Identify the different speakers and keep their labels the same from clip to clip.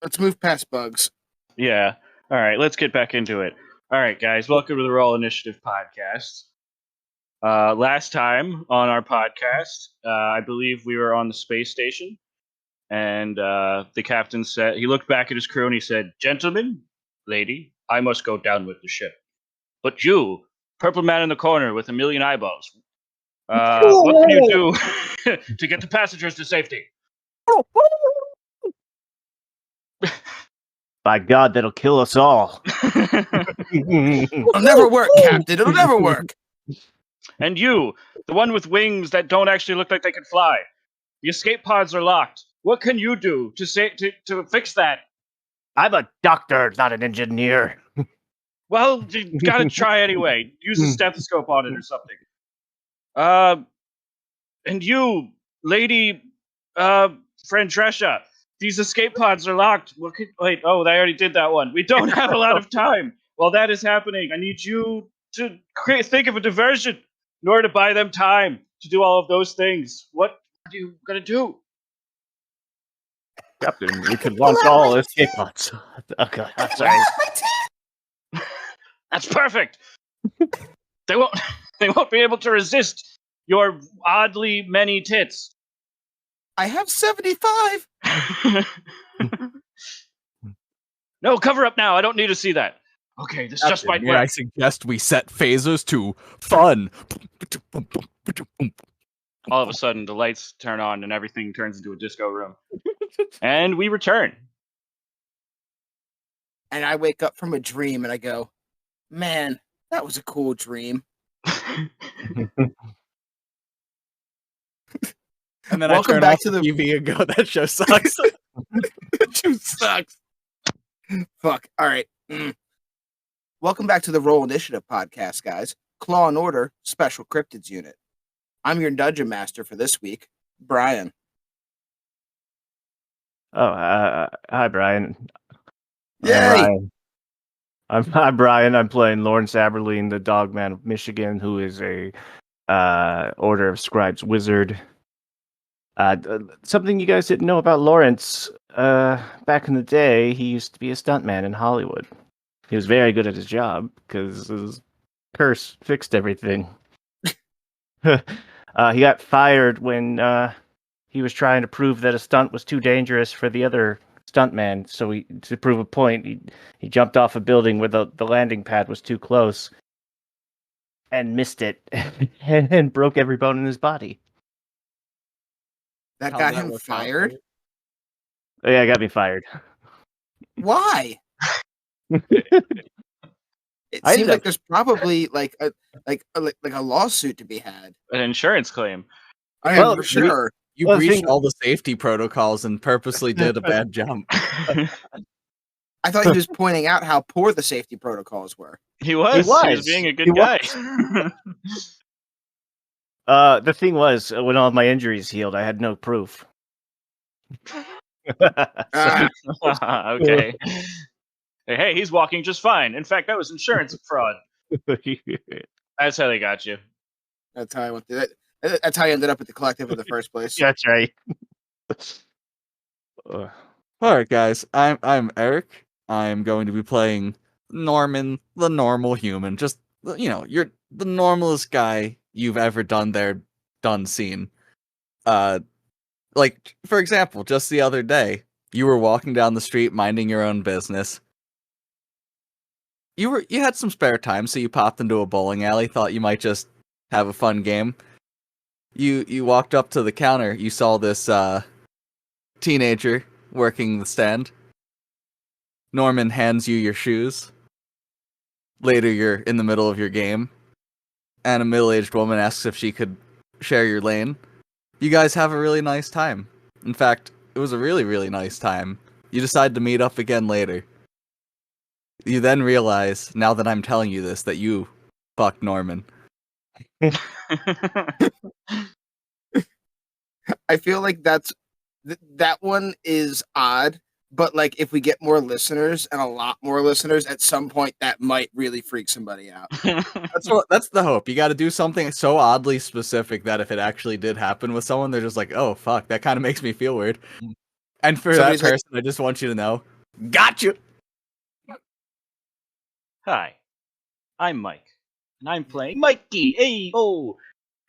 Speaker 1: Let's move past bugs.
Speaker 2: Yeah. All right, let's get back into it. All right, guys, welcome to the Roll Initiative podcast. Last time on our podcast, I believe we were on the space station, and the captain said, he looked back at his crew and he said, "Gentlemen, lady, I must go down with the ship. But you, purple man in the corner with a million eyeballs, what can you do to get the passengers to safety?"
Speaker 3: By God, that'll kill us all.
Speaker 1: It'll never work, Captain. It'll never work.
Speaker 2: And you, the one with wings that don't actually look like they can fly. The escape pods are locked. What can you do to fix that?
Speaker 3: I'm a doctor, not an engineer.
Speaker 2: Well, you gotta try anyway. Use a stethoscope on it or something. And you, lady, Frantresha, these escape pods are locked. Wait, I already did that one. We don't have a lot of time. While that is happening, I need you to think of a diversion in order to buy them time to do all of those things. What are you gonna do?
Speaker 3: Captain, we could launch all escape pods. Okay, I'm sorry.
Speaker 2: That's perfect. They won't be able to resist your oddly many tits.
Speaker 1: I have 75.
Speaker 2: No, cover up now. I don't need to see that. Okay, this just might work.
Speaker 4: I suggest we set phasers to fun.
Speaker 2: All of a sudden, the lights turn on and everything turns into a disco room. And we return.
Speaker 1: And I wake up from a dream and I go, man, that was a cool dream.
Speaker 4: And then
Speaker 1: Welcome
Speaker 4: I turn
Speaker 1: back
Speaker 4: off
Speaker 1: to
Speaker 4: the
Speaker 1: the
Speaker 4: TV and go, that show sucks.
Speaker 1: That show sucks. Fuck. All right. Welcome back to the Roll Initiative podcast, guys. Claw and Order Special Cryptids Unit. I'm your dungeon master for this week, Brian.
Speaker 3: Oh, hi, Brian.
Speaker 1: Yay!
Speaker 3: I'm Brian. I'm playing Lawrence Aberline, the Dogman of Michigan, who is a Order of Scribes wizard. Something you guys didn't know about Lawrence, back in the day, he used to be a stuntman in Hollywood. He was very good at his job because his curse fixed everything. He got fired when he was trying to prove that a stunt was too dangerous for the other stuntman. So to prove a point, he jumped off a building where the landing pad was too close and missed it and broke every bone in his body.
Speaker 1: That got him fired?
Speaker 3: Oh, yeah, it got me fired.
Speaker 1: Why? It seems like there's probably like a lawsuit to be had.
Speaker 2: An insurance claim.
Speaker 1: I am for sure.
Speaker 4: You breached all the safety protocols and purposely did a bad jump.
Speaker 1: I thought he was pointing out how poor the safety protocols were.
Speaker 2: He was being a good guy.
Speaker 3: The thing was, when all of my injuries healed, I had no proof.
Speaker 2: Okay. Hey, he's walking just fine. In fact, that was insurance fraud. That's how they got you.
Speaker 1: That's how I went through that. That's how I ended up at the collective in the first place.
Speaker 3: That's right.
Speaker 4: All right, guys. I'm Eric. I'm going to be playing Norman, the normal human. Just, you're the normalest guy you've ever seen. Like, for example, just the other day, you were walking down the street minding your own business. You had some spare time, so you popped into a bowling alley, thought you might just have a fun game. You walked up to the counter, you saw this teenager working the stand. Norman hands you your shoes. Later, you're in the middle of your game, and a middle-aged woman asks if she could share your lane. You guys have a really nice time. In fact, it was a really, really nice time. You decide to meet up again later. You then realize, now that I'm telling you this, that you fucked Norman.
Speaker 1: I feel like that one is odd, but like if we get more listeners and a lot more listeners, at some point that might really freak somebody out.
Speaker 4: That's the hope. You got to do something so oddly specific that if it actually did happen with someone, they're just like, "Oh fuck, that kind of makes me feel weird." And for
Speaker 1: Somebody's
Speaker 4: that
Speaker 1: like-
Speaker 4: person, I just want you to know, gotcha.
Speaker 2: Hi, I'm Mike, and I'm playing Mikey. Hey, oh!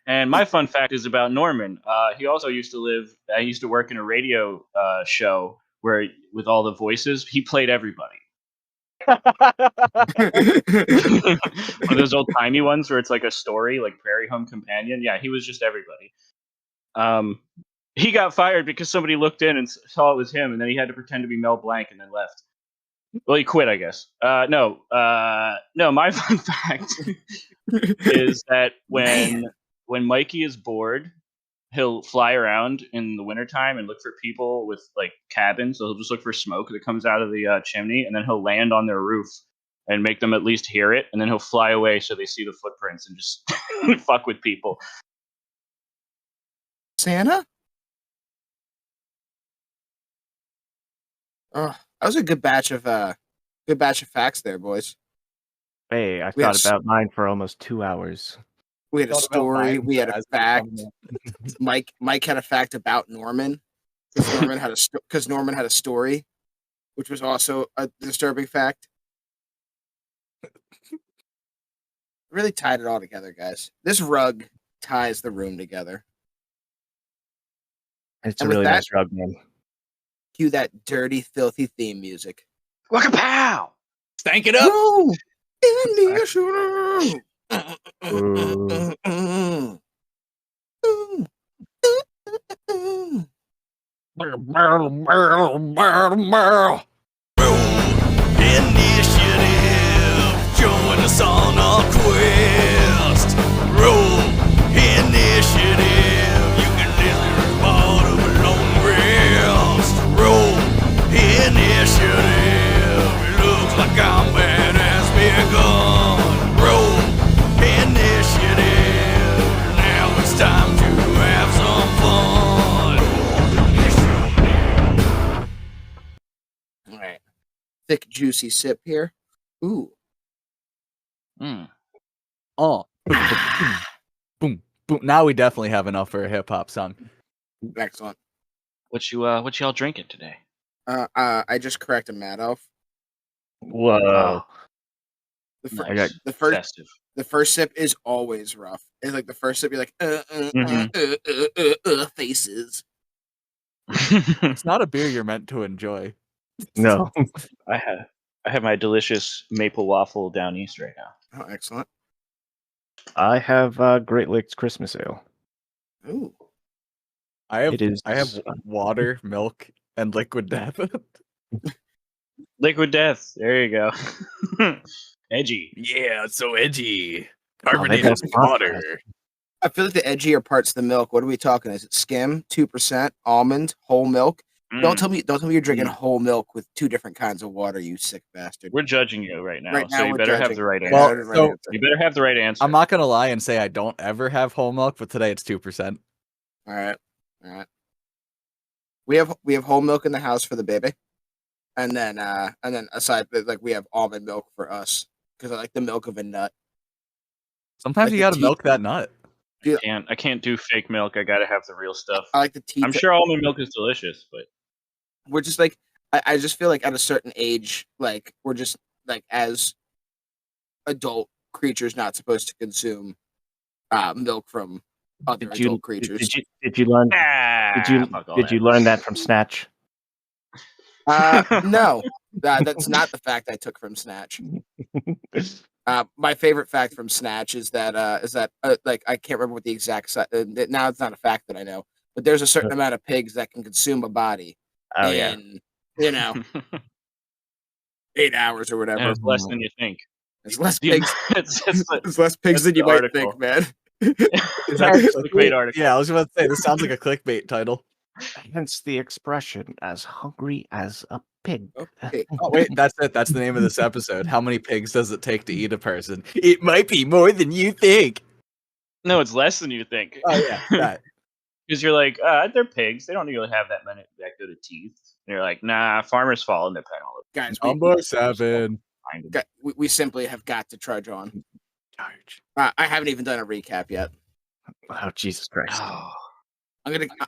Speaker 2: And my fun fact is about Norman. He also used to live. I used to work in a radio show where, with all the voices, he played everybody. One of those old timey ones where it's like a story, like Prairie Home Companion. Yeah, he was just everybody. He got fired because somebody looked in and saw it was him, and then he had to pretend to be Mel Blanc and then left. Well, he quit, I guess. No. My fun fact is that when Mikey is bored, he'll fly around in the wintertime and look for people with like cabins. So he'll just look for smoke that comes out of the chimney, and then he'll land on their roof and make them at least hear it, and then he'll fly away so they see the footprints and just fuck with people.
Speaker 1: Santa? Oh, that was a good batch of facts there, boys.
Speaker 3: Hey, I
Speaker 1: We had
Speaker 3: thought about mine for almost 2 hours.
Speaker 1: We had a
Speaker 4: Thought about
Speaker 1: story.
Speaker 4: mine
Speaker 1: We had a
Speaker 4: as
Speaker 1: fact.
Speaker 4: well.
Speaker 1: Mike had a fact about Norman because Norman had a story, which was also a disturbing fact. Really tied it all together, guys. This rug ties the room together.
Speaker 3: It's
Speaker 1: And
Speaker 3: a
Speaker 1: with
Speaker 3: really
Speaker 1: that-
Speaker 3: nice rug, man.
Speaker 1: Cue that dirty, filthy theme music.
Speaker 2: Waka pow!
Speaker 4: Stank it up.
Speaker 1: No! India shooter!
Speaker 5: Initiative, join us on our quest. Roll initiative, you can listen as part of a long rest. Roll initiative, it looks like combat has begun. Roll initiative, now it's time to have some fun.
Speaker 1: All right. Thick, juicy sip here. Ooh.
Speaker 2: Mm.
Speaker 4: Oh. Boom. Boom. Now we definitely have enough for a hip hop song.
Speaker 1: Excellent.
Speaker 2: What y'all drinking today?
Speaker 1: I just corrected Matt Elf.
Speaker 3: Whoa.
Speaker 1: The, fir-
Speaker 3: I got
Speaker 1: the first
Speaker 2: Festive.
Speaker 1: the first sip is always rough. It's like the first sip, you're like, faces.
Speaker 4: It's not a beer you're meant to enjoy.
Speaker 3: No.
Speaker 2: I have my delicious maple waffle down east right now.
Speaker 1: Oh, excellent.
Speaker 3: I have Great Lakes Christmas Ale.
Speaker 1: Ooh.
Speaker 4: I have
Speaker 3: It is-
Speaker 4: water, milk, and liquid death.
Speaker 2: Liquid Death. There you go. Edgy.
Speaker 5: Yeah, it's so edgy.
Speaker 3: Carbonated
Speaker 5: Carbonated
Speaker 3: water.
Speaker 5: water.
Speaker 1: I feel like the edgier parts of the milk. What are we talking? Is it skim, 2%, almond, whole milk? Don't tell me you're drinking whole milk with two different kinds of water, you sick bastard.
Speaker 2: We're judging you right now,
Speaker 1: Right
Speaker 2: so
Speaker 1: now
Speaker 2: you
Speaker 1: we're
Speaker 2: better have
Speaker 1: judging.
Speaker 2: the right answer.
Speaker 4: Well,
Speaker 1: Right
Speaker 4: so-
Speaker 1: answer.
Speaker 2: You better have the right answer.
Speaker 4: I'm not gonna lie and say I don't ever have whole milk, but today it's 2%.
Speaker 1: All right. We have whole milk in the house for the baby, and then aside, like we have almond milk for us because I like the milk of a nut.
Speaker 4: Sometimes
Speaker 1: Like
Speaker 4: you
Speaker 1: the
Speaker 4: gotta
Speaker 1: tea-
Speaker 4: milk that nut.
Speaker 2: I can't do fake milk. I gotta have the real stuff.
Speaker 1: I like the teeth.
Speaker 2: I'm sure almond milk is delicious, but
Speaker 1: We're just like I just feel like at a certain age, like we're just like as adult creatures not supposed to consume milk from other adult creatures.
Speaker 3: Did you learn? Did you learn that from Snatch?
Speaker 1: No, that's not the fact I took from Snatch. My favorite fact from Snatch is that like I can't remember what the exact now it's not a fact that I know, but there's a certain amount of pigs that can consume a body
Speaker 3: Oh yeah.
Speaker 1: in 8 hours or whatever.
Speaker 2: and it's less than you think.
Speaker 1: There's less
Speaker 2: The-
Speaker 1: pigs.
Speaker 2: it's like-
Speaker 1: There's less pigs
Speaker 2: that's
Speaker 1: than you
Speaker 2: the
Speaker 1: might
Speaker 2: article.
Speaker 1: think, man.
Speaker 2: Is that a clickbait article?
Speaker 4: Yeah, I was about to say this sounds like a clickbait title.
Speaker 3: Hence the expression "as hungry as a pig."
Speaker 1: Okay.
Speaker 4: Oh wait, that's it. That's the name of this episode. How many pigs does it take to eat a person? It might be more than you think.
Speaker 2: No, it's less than you think.
Speaker 4: Oh yeah, that.
Speaker 2: Because you're like, they're pigs. They don't really have that good of teeth. And you're like, nah, farmers fall in their pen all
Speaker 1: Guys,
Speaker 4: Number 7.
Speaker 1: we simply have got to trudge on.
Speaker 4: Charge.
Speaker 1: I haven't even done a recap yet.
Speaker 3: Oh Jesus Christ!
Speaker 2: Oh,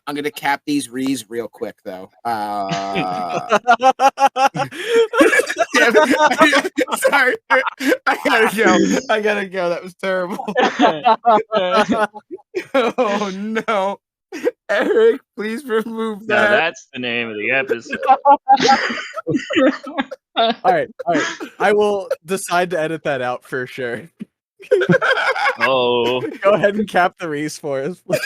Speaker 1: I'm gonna cap these rees real quick though. Damn it. Sorry, I gotta go. That was terrible. Oh no, Eric, please remove
Speaker 2: Now
Speaker 1: that.
Speaker 2: that's the name of the episode.
Speaker 4: All right. I will decide to edit that out for sure.
Speaker 2: Oh,
Speaker 4: Go ahead and cap the Reese for us, please.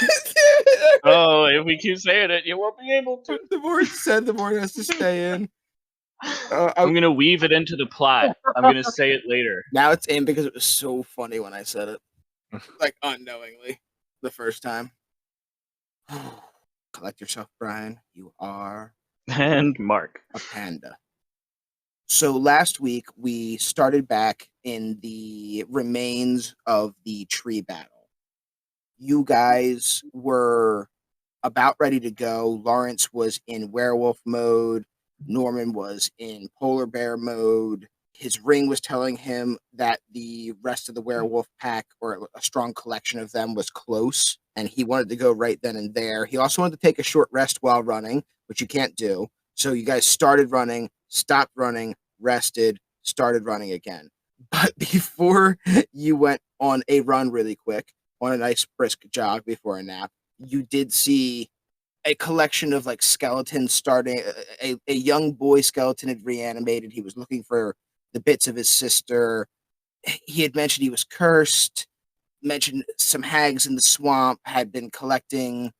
Speaker 2: oh! If we keep saying it, you won't be able to.
Speaker 1: The board said the board has to stay in.
Speaker 2: I'm gonna weave it into the plot. I'm gonna say it later.
Speaker 1: Now it's in because it was so funny when I said it, like unknowingly, the first time. Collect yourself, Brian. You are
Speaker 2: And Mark.
Speaker 1: a panda. So last week we started back in the remains of the tree battle. You guys were about ready to go. Lawrence was in werewolf mode. Norman was in polar bear mode. His ring was telling him that the rest of the werewolf pack, or a strong collection of them, was close, and he wanted to go right then and there. He also wanted to take a short rest while running, which you can't do. So you guys started running, stopped running, rested, started running again. But before you went on a run really quick, on a nice brisk jog before a nap, you did see a collection of like skeletons starting. A young boy skeleton had reanimated. He was looking for the bits of his sister. He had mentioned he was cursed, mentioned some hags in the swamp had been collecting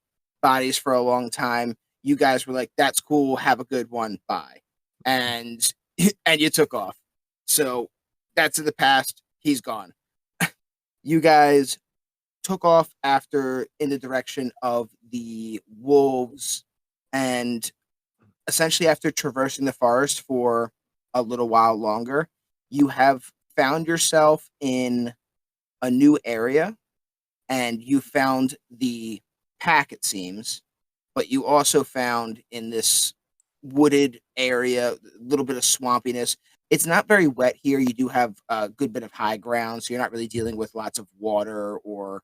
Speaker 1: bodies for a long time. You guys were like, that's cool, have a good one, bye. And you took off. So that's in the past. He's gone. You guys took off after in the direction of the wolves, and essentially after traversing the forest for a little while longer, you have found yourself in a new area, and you found the pack, it seems, but you also found in this wooded area a little bit of swampiness. It's not very wet here. You do have a good bit of high ground, so you're not really dealing with lots of water or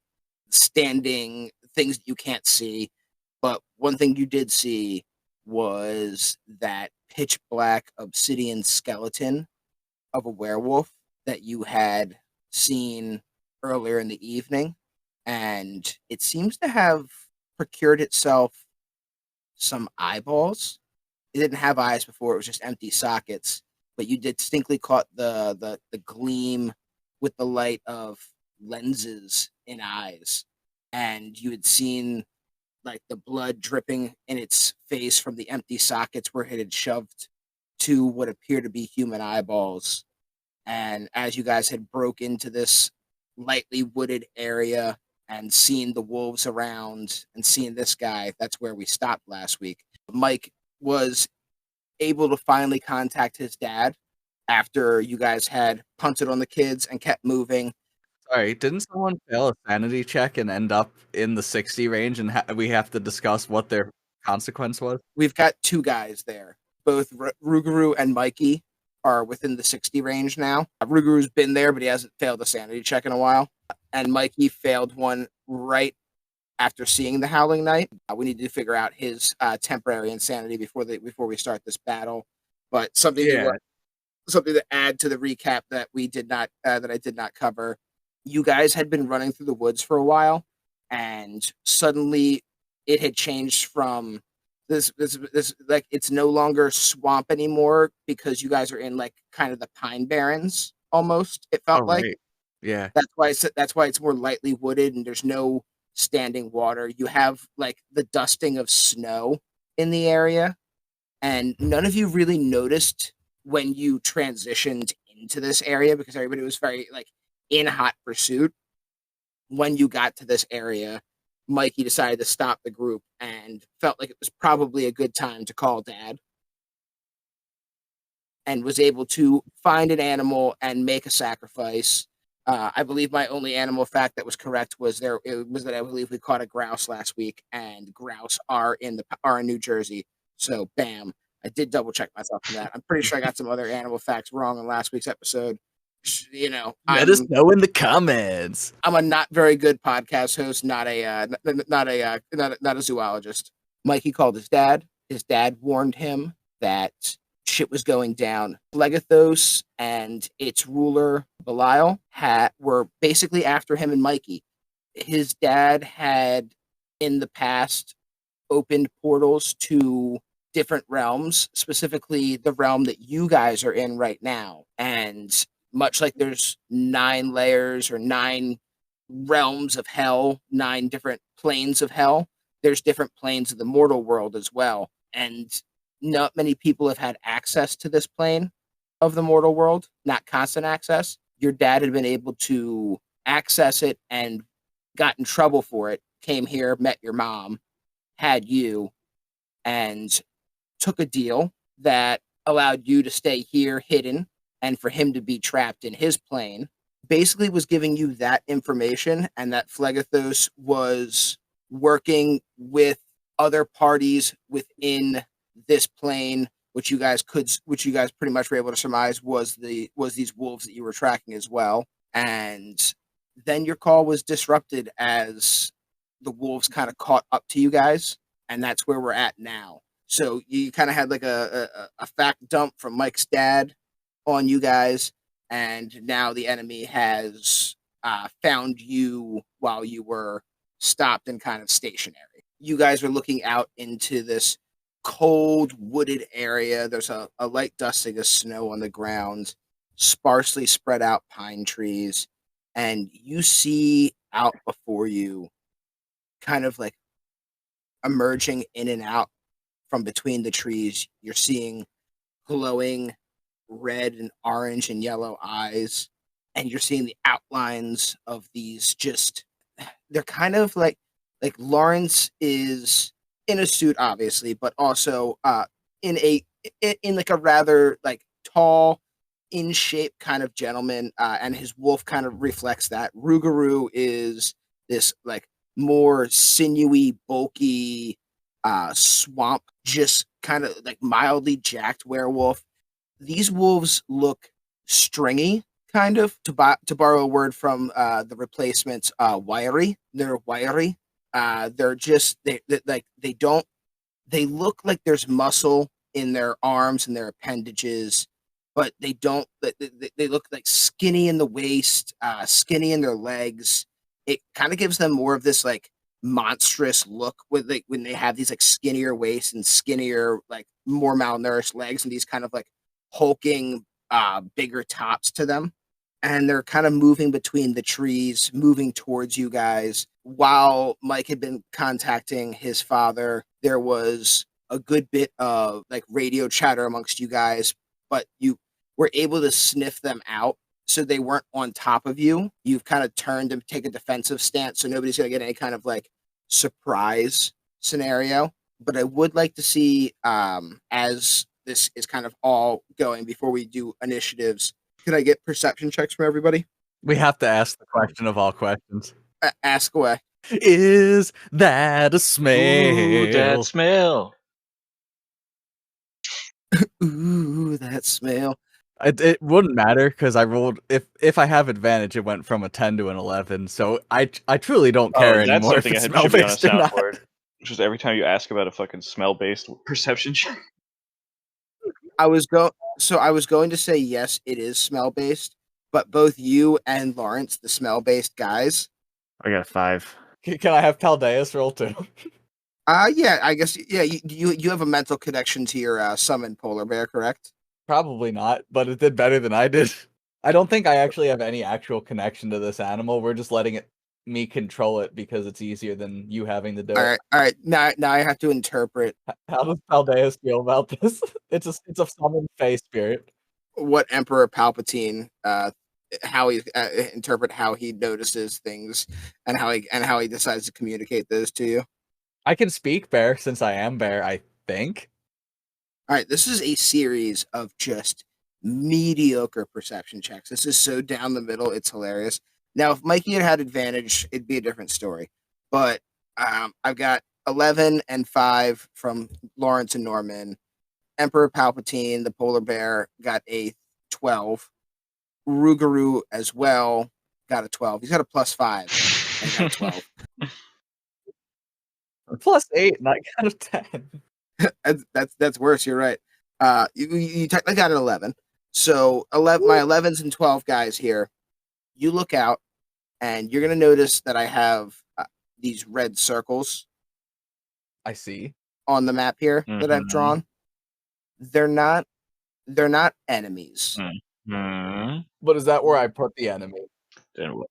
Speaker 1: standing things that you can't see. But one thing you did see was that pitch black obsidian skeleton of a werewolf that you had seen earlier in the evening. And it seems to have procured itself some eyeballs. It didn't have eyes before, it was just empty sockets. But you distinctly caught the gleam with the light of lenses in eyes. And you had seen like the blood dripping in its face from the empty sockets where it had shoved to what appear to be human eyeballs. And as you guys had broke into this lightly wooded area and seen the wolves around and seen this guy, that's where we stopped last week. Mike was able to finally contact his dad after you guys had punted on the kids and kept moving.
Speaker 4: Sorry, didn't someone fail a sanity check and end up in the 60 range, and we have to discuss what their consequence was?
Speaker 1: We've got two guys there. Both Rougarou and Mikey are within the 60 range now. Rougarou's been there, but he hasn't failed a sanity check in a while. And Mikey failed one right after seeing the Howling Knight. We need to figure out his temporary insanity before we start this battle. But something to add to the recap that we did not that I did not cover. You guys had been running through the woods for a while, and suddenly it had changed from this like it's no longer swamp anymore because you guys are in like kind of the pine barrens almost. It felt like
Speaker 4: Right. Yeah.
Speaker 1: that's why it's more lightly wooded and there's no standing water. You have like the dusting of snow in the area, and none of you really noticed when you transitioned into this area because everybody was very like in hot pursuit. When you got to this area, Mikey decided to stop the group and felt like it was probably a good time to call Dad, and was able to find an animal and make a sacrifice. I believe my only animal fact that was correct was that I believe we caught a grouse last week, and grouse are in New Jersey. So bam, I did double check myself on that. I'm pretty sure I got some other animal facts wrong in last week's episode,
Speaker 4: Let us know in the comments.
Speaker 1: I'm a not very good podcast host, not a zoologist. Mikey called his dad. His dad warned him that shit was going down. Phlegethos and its ruler Belial were basically after him and Mikey. His dad had in the past opened portals to different realms, specifically the realm that you guys are in right now. And much like there's 9 layers or 9 realms of hell, 9 different planes of hell, there's different planes of the mortal world as well. And not many people have had access to this plane of the mortal world, not constant access. Your dad had been able to access it and got in trouble for it, came here, met your mom, had you, and took a deal that allowed you to stay here hidden and for him to be trapped in his plane. Basically was giving you that information, and that Phlegethos was working with other parties within this plane, which you guys pretty much were able to surmise was these wolves that you were tracking as well. And then your call was disrupted as the wolves kind of caught up to you guys, and that's where we're at now. So you kind of had like a fact dump from Mike's dad on you guys, and now the enemy has found you while you were stopped and kind of stationary. You guys are looking out into this cold wooded area. There's a light dusting of snow on the ground, sparsely spread out pine trees, and you see out before you, kind of like emerging in and out from between the trees, you're seeing glowing red and orange and yellow eyes, and you're seeing the outlines of these they're kind of like Lawrence is in a suit, obviously, but also in like a rather like tall, in shape kind of gentleman, and his wolf kind of reflects that. Rougarou is this like more sinewy, bulky, swamp, just kind of like mildly jacked werewolf. These wolves look stringy, kind of, to borrow a word from the replacements, wiry. They're wiry. They're just they look like there's muscle in their arms and their appendages, but they don't. They look like skinny in the waist, skinny in their legs. It kind of gives them more of this like monstrous look with when they have these like skinnier waists and skinnier, like more malnourished legs and these kind of like hulking, bigger tops to them. And they're kind of moving between the trees, moving towards you guys. While Mike had been contacting his father, there was a good bit of like radio chatter amongst you guys, but you were able to sniff them out. So they weren't on top of you. You've kind of turned to take a defensive stance, so nobody's going to get any kind of like surprise scenario. But I would like to see, as this is kind of all going, before we do initiatives, could I get perception checks from everybody?
Speaker 4: We have to ask the question of all questions.
Speaker 1: Ask away.
Speaker 4: Is that a smell?
Speaker 2: Ooh, that smell.
Speaker 1: Ooh, that smell.
Speaker 4: It wouldn't matter because I rolled. If I have advantage, it went from a 10 to an 11. So I truly don't care
Speaker 2: That's
Speaker 4: anymore if
Speaker 2: something
Speaker 4: it's
Speaker 2: I should be on a
Speaker 4: smell-based or not.
Speaker 2: soundboard. Just every time you ask about a fucking smell-based perception check.
Speaker 1: I was going to say yes, it is smell based, but both you and Lawrence, the smell based guys.
Speaker 3: I got a 5.
Speaker 4: Can I have Paldeus roll too?
Speaker 1: Yeah, I guess you have a mental connection to your summon polar bear, correct?
Speaker 4: Probably not, but it did better than I did. I don't think I actually have any actual connection to this animal. We're just letting me control it because it's easier than you having to do it.
Speaker 1: All right. Now I have to interpret
Speaker 4: How does Paldeus feel about this? It's a summoned face spirit.
Speaker 1: what Emperor Palpatine, how he interpret how he notices things and how he decides to communicate those to you.
Speaker 4: I can speak bear since I am bear, I think.
Speaker 1: All right, this is a series of just mediocre perception checks. This is so down the middle, it's hilarious. Now, if Mikey had advantage, it'd be a different story. But I've got 11 and 5 from Lawrence and Norman. Emperor Palpatine, the polar bear, got a 12. Rougarou as well got a 12. He's got a +5 and got a 12.
Speaker 4: +8, and I got a 10.
Speaker 1: That's worse. You're right. You technically got an 11. So 11, my 11s and 12 guys here. You look out, and you're gonna notice that I have these red circles
Speaker 4: I see.
Speaker 1: on the map here that I've drawn. They're not enemies.
Speaker 4: But is that where I put the enemy?
Speaker 2: Then what?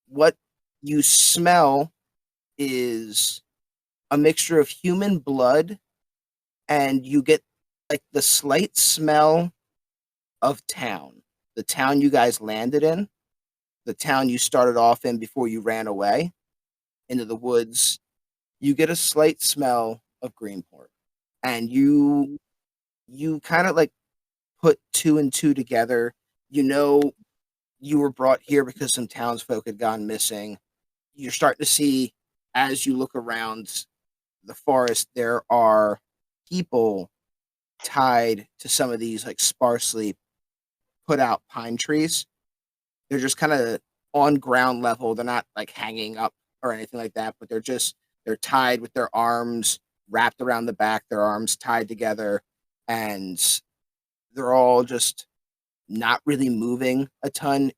Speaker 1: What you smell is a mixture of human blood, and you get like the slight smell of town. The town you guys landed in, the town you started off in before you ran away into the woods. You get a slight smell of Greenport, and you kind of like put 2 and 2 together. You know, you were brought here because some townsfolk had gone missing. You're starting to see, as you look around the forest, there are people tied to some of these like sparsely put out pine trees. They're just kind of on ground level. They're not like hanging up or anything like that, but they're tied with their arms wrapped around the back, their arms tied together, and they're all just not really moving a ton.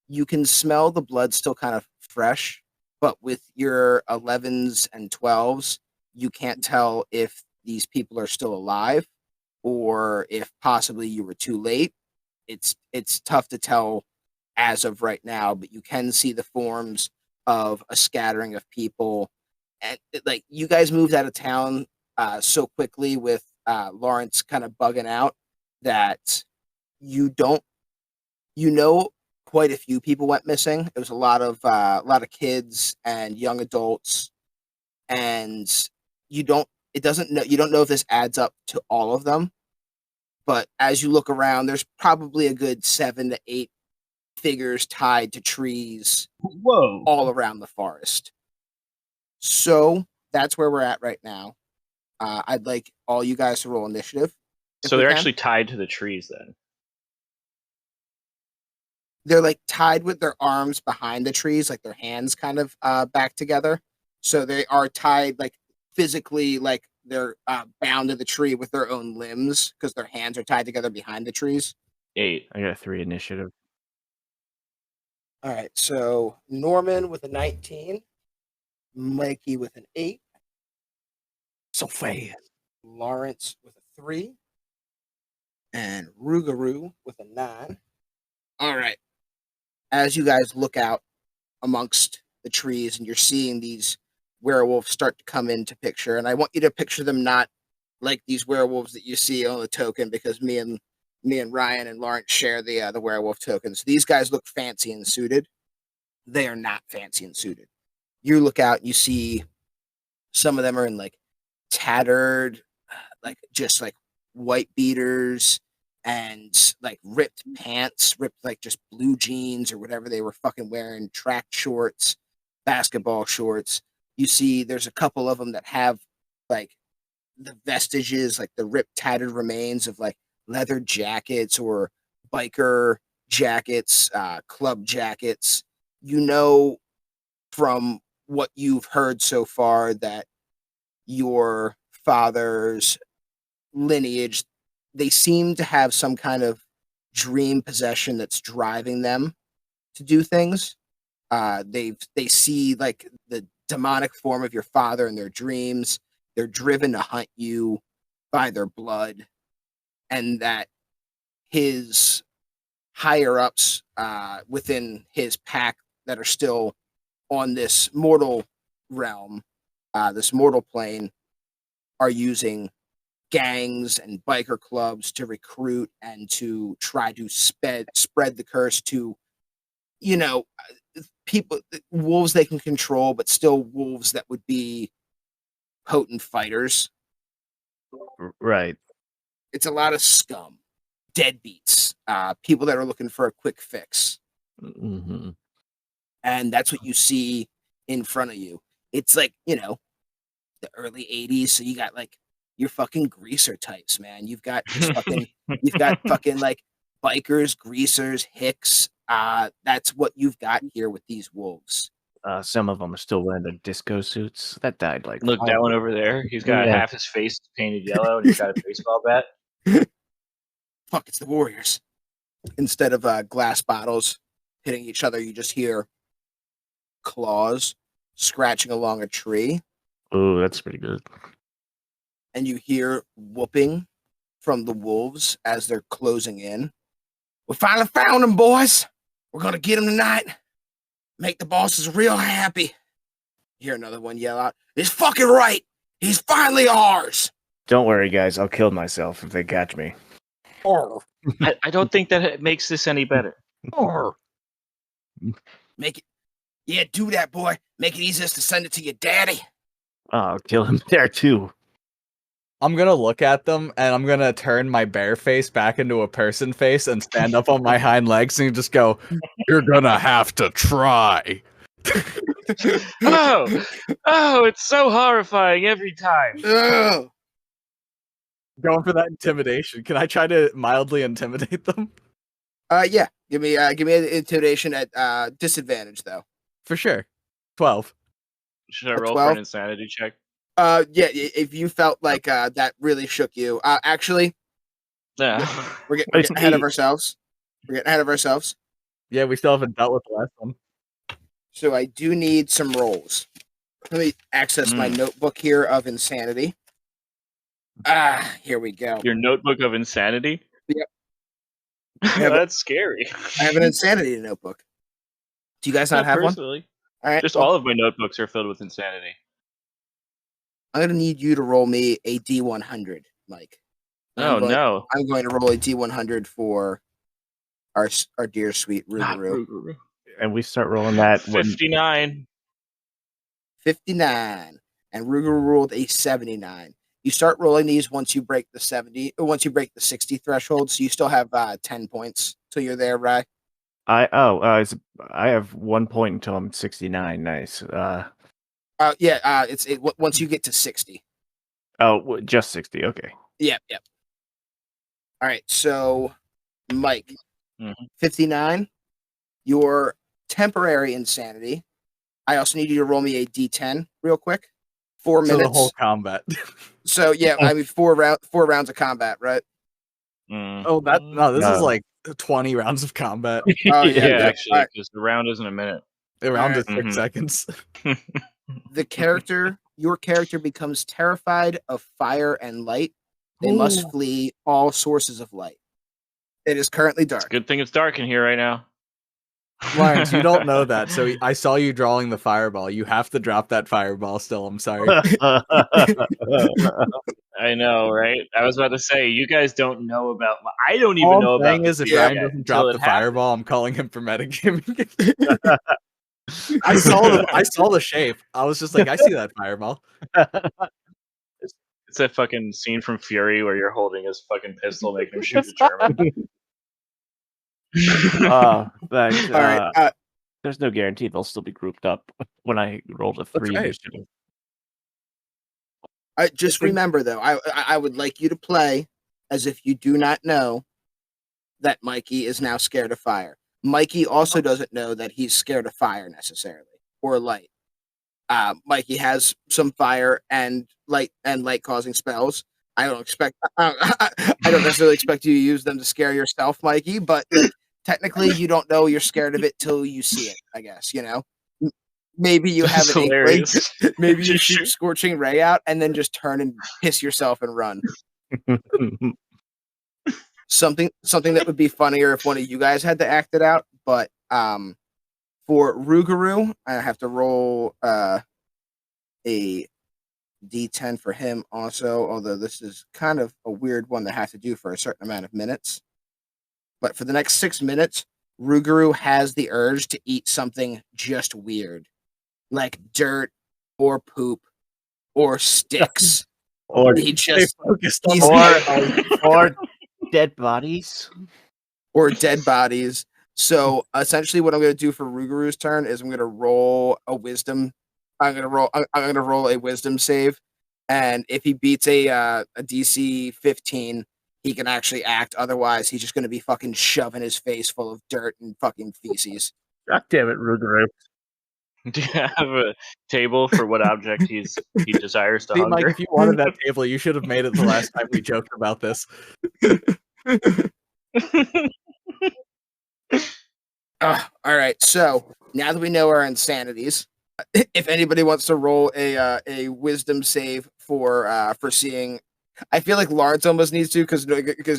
Speaker 1: You can smell the blood still kind of fresh, but with your 11s and 12s, you can't tell if these people are still alive or if possibly you were too late. It's tough to tell as of right now, but you can see the forms of a scattering of people. And like you guys moved out of town so quickly with Lawrence kind of bugging out that you know quite a few people went missing. It was a lot of kids and young adults, and you don't know if this adds up to all of them. But as you look around, there's probably a good 7 to 8 figures tied to trees all around the forest. So that's where we're at right now. I'd like all you guys to roll initiative.
Speaker 2: So they're actually tied to the trees then.
Speaker 1: They're like tied with their arms behind the trees, like their hands kind of back together. So they are tied like physically, like they're bound to the tree with their own limbs because their hands are tied together behind the trees.
Speaker 2: 8.
Speaker 3: I got 3 initiative.
Speaker 1: All right, so Norman with a 19, Mikey with an 8,
Speaker 4: So fast.
Speaker 1: Lawrence with a 3, and Rougarou with a 9. All right. As you guys look out amongst the trees and you're seeing these werewolves start to come into picture, and I want you to picture them not like these werewolves that you see on the token, because me and Ryan and Lawrence share the werewolf tokens. These guys look fancy and suited. They are not fancy and suited. You look out, you see some of them are in like tattered, like just like white beaters and like ripped pants, ripped like just blue jeans or whatever they were fucking wearing, track shorts, basketball shorts. You see there's a couple of them that have like the vestiges, like the ripped, tattered remains of like leather jackets or biker jackets, club jackets. You know from what you've heard so far that your father's lineage, they seem to have some kind of dream possession that's driving them to do things. They see like the demonic form of your father in their dreams. They're driven to hunt you by their blood, and that his higher ups within his pack that are still on this mortal realm, this mortal plane, are using gangs and biker clubs to recruit and to try to spread the curse to, you know, people, wolves they can control, but still wolves that would be potent fighters.
Speaker 3: Right.
Speaker 1: It's a lot of scum, deadbeats, people that are looking for a quick fix.
Speaker 3: Mm-hmm.
Speaker 1: And that's what you see in front of you. It's like, you know, the early 80s, so you got like your fucking greaser types, man. You've got just fucking like bikers, greasers, hicks. That's what you've got here with these wolves.
Speaker 3: Some of them are still wearing their disco suits. That died like
Speaker 2: Look,
Speaker 3: 5
Speaker 2: that one over there. He's got
Speaker 3: Yeah.
Speaker 2: half his face painted yellow, and he's got a baseball bat.
Speaker 1: Fuck, it's the Warriors. Instead of glass bottles hitting each other, you just hear claws scratching along a tree,
Speaker 3: Oh, that's pretty good.
Speaker 1: and you hear whooping from the wolves as they're closing in. We finally found him, boys. We're gonna get him tonight. Make the bosses real happy. You hear another one yell out, "He's fucking right. He's finally ours."
Speaker 3: Don't worry, guys. I'll kill myself if they catch me.
Speaker 2: I don't think that it makes this any better.
Speaker 1: Make it. Yeah, do that, boy. Make it easiest to send it to your daddy.
Speaker 3: Oh, I'll kill him there too.
Speaker 4: I'm gonna look at them and I'm gonna turn my bear face back into a person face and stand up on my hind legs and just go, "You're gonna have to try."
Speaker 2: Oh, it's so horrifying every time.
Speaker 1: Ugh.
Speaker 4: Going for that intimidation. Can I try to mildly intimidate them?
Speaker 1: Yeah. Give me an intimidation at disadvantage though.
Speaker 4: For sure. 12.
Speaker 2: Should I
Speaker 1: A
Speaker 2: roll
Speaker 1: 12?
Speaker 2: for an insanity check?
Speaker 1: Yeah. If you felt like that really shook you, actually,
Speaker 2: No.
Speaker 1: we're getting ahead of ourselves.
Speaker 4: Yeah, we still haven't dealt with the last one.
Speaker 1: So I do need some rolls. Let me access my notebook here of insanity. Here we go.
Speaker 2: Your notebook of insanity?
Speaker 1: Yep.
Speaker 2: That's scary.
Speaker 1: I have an insanity notebook. Do you guys not have one?
Speaker 2: Personally.
Speaker 1: All right.
Speaker 2: Just
Speaker 1: well,
Speaker 2: all of my notebooks are filled with insanity.
Speaker 1: I'm gonna need you to roll me a D100, Mike.
Speaker 2: No.
Speaker 1: I'm going to roll a D100 for our dear sweet
Speaker 2: Not
Speaker 1: Rougarou.
Speaker 2: Rougarou.
Speaker 3: And we start rolling that when
Speaker 2: 59.
Speaker 1: 59, and Rougarou rolled a 79. You start rolling these once you break the 60 threshold, so you still have 10 points till you're there, right?
Speaker 3: I have 1 point until I'm 69. Nice.
Speaker 1: Once you get to 60.
Speaker 3: Just 60. Okay.
Speaker 1: Yep. All right, so Mike,
Speaker 2: Mhm.
Speaker 1: 59, your temporary insanity. I also need you to roll me a D10 real quick. 4
Speaker 4: So
Speaker 1: minutes.
Speaker 4: the whole combat.
Speaker 1: So yeah, I mean 4 rounds of combat, right?
Speaker 4: Oh, this is like 20 rounds of combat.
Speaker 1: Oh,
Speaker 2: yeah,
Speaker 1: yeah.
Speaker 2: actually,
Speaker 1: Alright.
Speaker 2: because the round isn't a minute.
Speaker 4: The round is
Speaker 1: Alright.
Speaker 4: 6 seconds.
Speaker 1: Your character becomes terrified of fire and light. They must flee all sources of light. It is currently
Speaker 2: It's a
Speaker 1: dark.
Speaker 2: good thing it's dark in here right now.
Speaker 4: Lawrence, you don't know that. So I saw you drawing the fireball. You have to drop that fireball still. I'm sorry.
Speaker 2: I know, right? I was about to say, you guys don't know about. I don't even
Speaker 4: All
Speaker 2: know
Speaker 4: I'm
Speaker 2: about.
Speaker 4: saying is if
Speaker 2: this
Speaker 4: Ryan
Speaker 2: yet
Speaker 4: doesn't
Speaker 2: until
Speaker 4: drop
Speaker 2: it
Speaker 4: the
Speaker 2: happens.
Speaker 4: fireball, I'm calling him for metagaming. I saw the shape. I was just like, I see that fireball.
Speaker 2: It's that fucking scene from Fury where you're holding his fucking pistol, making him shoot the German.
Speaker 1: All right.
Speaker 3: There's no guarantee they'll still be grouped up when I rolled a 3
Speaker 4: right.
Speaker 3: initiative.
Speaker 1: Just remember though, I would like you to play as if you do not know that Mikey is now scared of fire. Mikey also doesn't know that he's scared of fire necessarily or light. Mikey has some fire and light causing spells. I don't necessarily expect you to use them to scare yourself, Mikey, but technically you don't know you're scared of it till you see it, I guess, you know? Maybe you have
Speaker 2: That's
Speaker 1: an inkling.
Speaker 2: hilarious.
Speaker 1: Maybe you
Speaker 2: Just
Speaker 1: shoot
Speaker 2: shoot.
Speaker 1: Scorching Ray out and then just turn and piss yourself and run. Something that would be funnier if one of you guys had to act it out, but for Rougarou, I have to roll a D10 for him also, although this is kind of a weird one to have to do for a certain amount of minutes. But for the next 6 minutes, Rougarou has the urge to eat something just weird, like dirt or poop or sticks.
Speaker 3: or
Speaker 1: He just
Speaker 4: Focused on
Speaker 1: he's-
Speaker 3: or dead bodies.
Speaker 1: or dead bodies. So essentially, what I'm going to do for Rougarou's turn is I'm going to roll a wisdom. I'm going to roll a wisdom save, and if he beats a DC 15, he can actually act. Otherwise, he's just going to be fucking shoving his face full of dirt and fucking feces.
Speaker 3: God damn it, Rougarou.
Speaker 2: Do you have a table for what object he desires to
Speaker 4: See, Mike,
Speaker 2: hunger?
Speaker 4: if you wanted that table, you should have made it the last time we joked about this.
Speaker 1: All right, so now that we know our insanities, if anybody wants to roll a wisdom save for seeing, I feel like Lawrence almost needs to because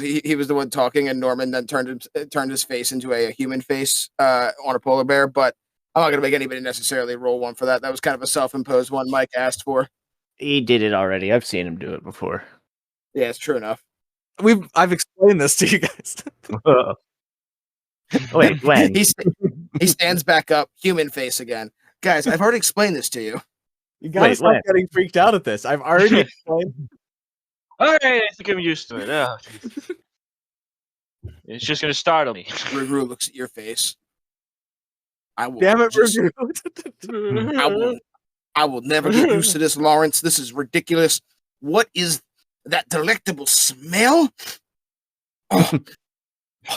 Speaker 1: he was the one talking and Norman then turned his face into a human face on a polar bear. But I'm not gonna make anybody necessarily roll one for that. That was kind of a self-imposed one Mike asked for.
Speaker 3: He did it already. I've seen him do it before.
Speaker 1: Yeah, it's true enough.
Speaker 4: I've explained this to you guys.
Speaker 3: Wait, when?
Speaker 1: He stands back up, human face again. Guys, I've already explained this to you.
Speaker 4: You gotta stop getting freaked out at this. I've already explained.
Speaker 2: All right, I think I'm used to it. Oh, it's just gonna startle me.
Speaker 1: Rougarou looks at your face. I will
Speaker 4: Damn it,
Speaker 1: just-
Speaker 4: Rougarou.
Speaker 1: I will never get used to this, Lawrence. This is ridiculous. What is that delectable smell? Oh,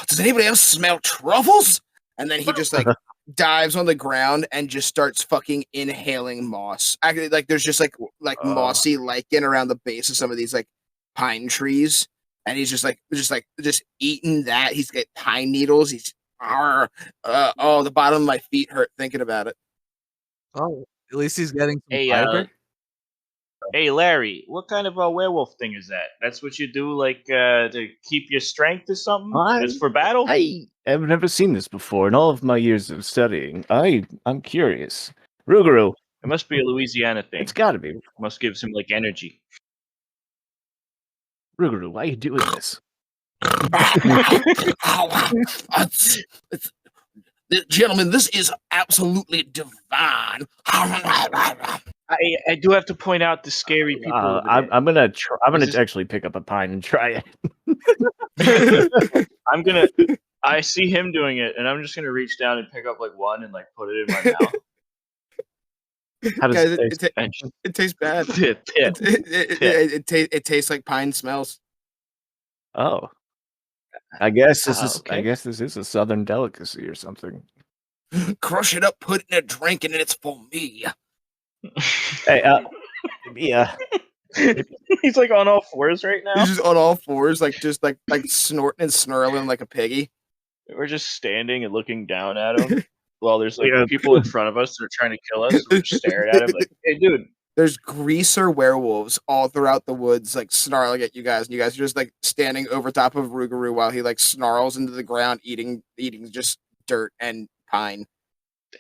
Speaker 1: does anybody else smell truffles? And then he just like dives on the ground and just starts fucking inhaling moss. Actually, like there's just like mossy lichen around the base of some of these like pine trees, and he's just eating that. He's got pine needles. He's the bottom of my feet hurt thinking about it.
Speaker 4: Oh, at least he's getting some
Speaker 2: Hey,
Speaker 4: fiber.
Speaker 2: Hey, Larry, what kind of a werewolf thing is that? That's what you do, like, to keep your strength or something? It's for battle?
Speaker 3: I have never seen this before in all of my years of studying. I'm curious. Rougarou,
Speaker 2: It must be a Louisiana thing.
Speaker 3: it's got to be.
Speaker 2: Must give some, like, energy.
Speaker 3: Rougarou, why are you doing this?
Speaker 1: Gentlemen, this is absolutely divine.
Speaker 2: I do have to point out the scary people. over there.
Speaker 3: I'm gonna
Speaker 2: Is this-
Speaker 3: actually pick up a pine and try it.
Speaker 2: I see him doing it, and I'm just gonna reach down and pick up, like, one and, like, put it in my mouth.
Speaker 3: How does
Speaker 1: Guys,
Speaker 3: it taste?
Speaker 2: And
Speaker 1: it tastes bad.
Speaker 2: pit.
Speaker 1: It tastes like pine smells.
Speaker 3: Oh, I guess this is.
Speaker 2: okay.
Speaker 3: I guess this is a southern delicacy or something.
Speaker 1: Crush it up, put it in a drink, and it's for me.
Speaker 3: Hey, yeah.
Speaker 2: He's, like, on all fours right now.
Speaker 1: He's just on all fours, like snorting and snarling like a piggy.
Speaker 2: We're just standing and looking down at him while there's, like,
Speaker 3: Yeah.
Speaker 2: people in front of us that are trying to kill us. We're just staring at him like, hey, dude.
Speaker 1: There's greaser werewolves all throughout the woods, like snarling at you guys, and you guys are just like standing over top of Rougarou while he like snarls into the ground, eating just dirt and pine.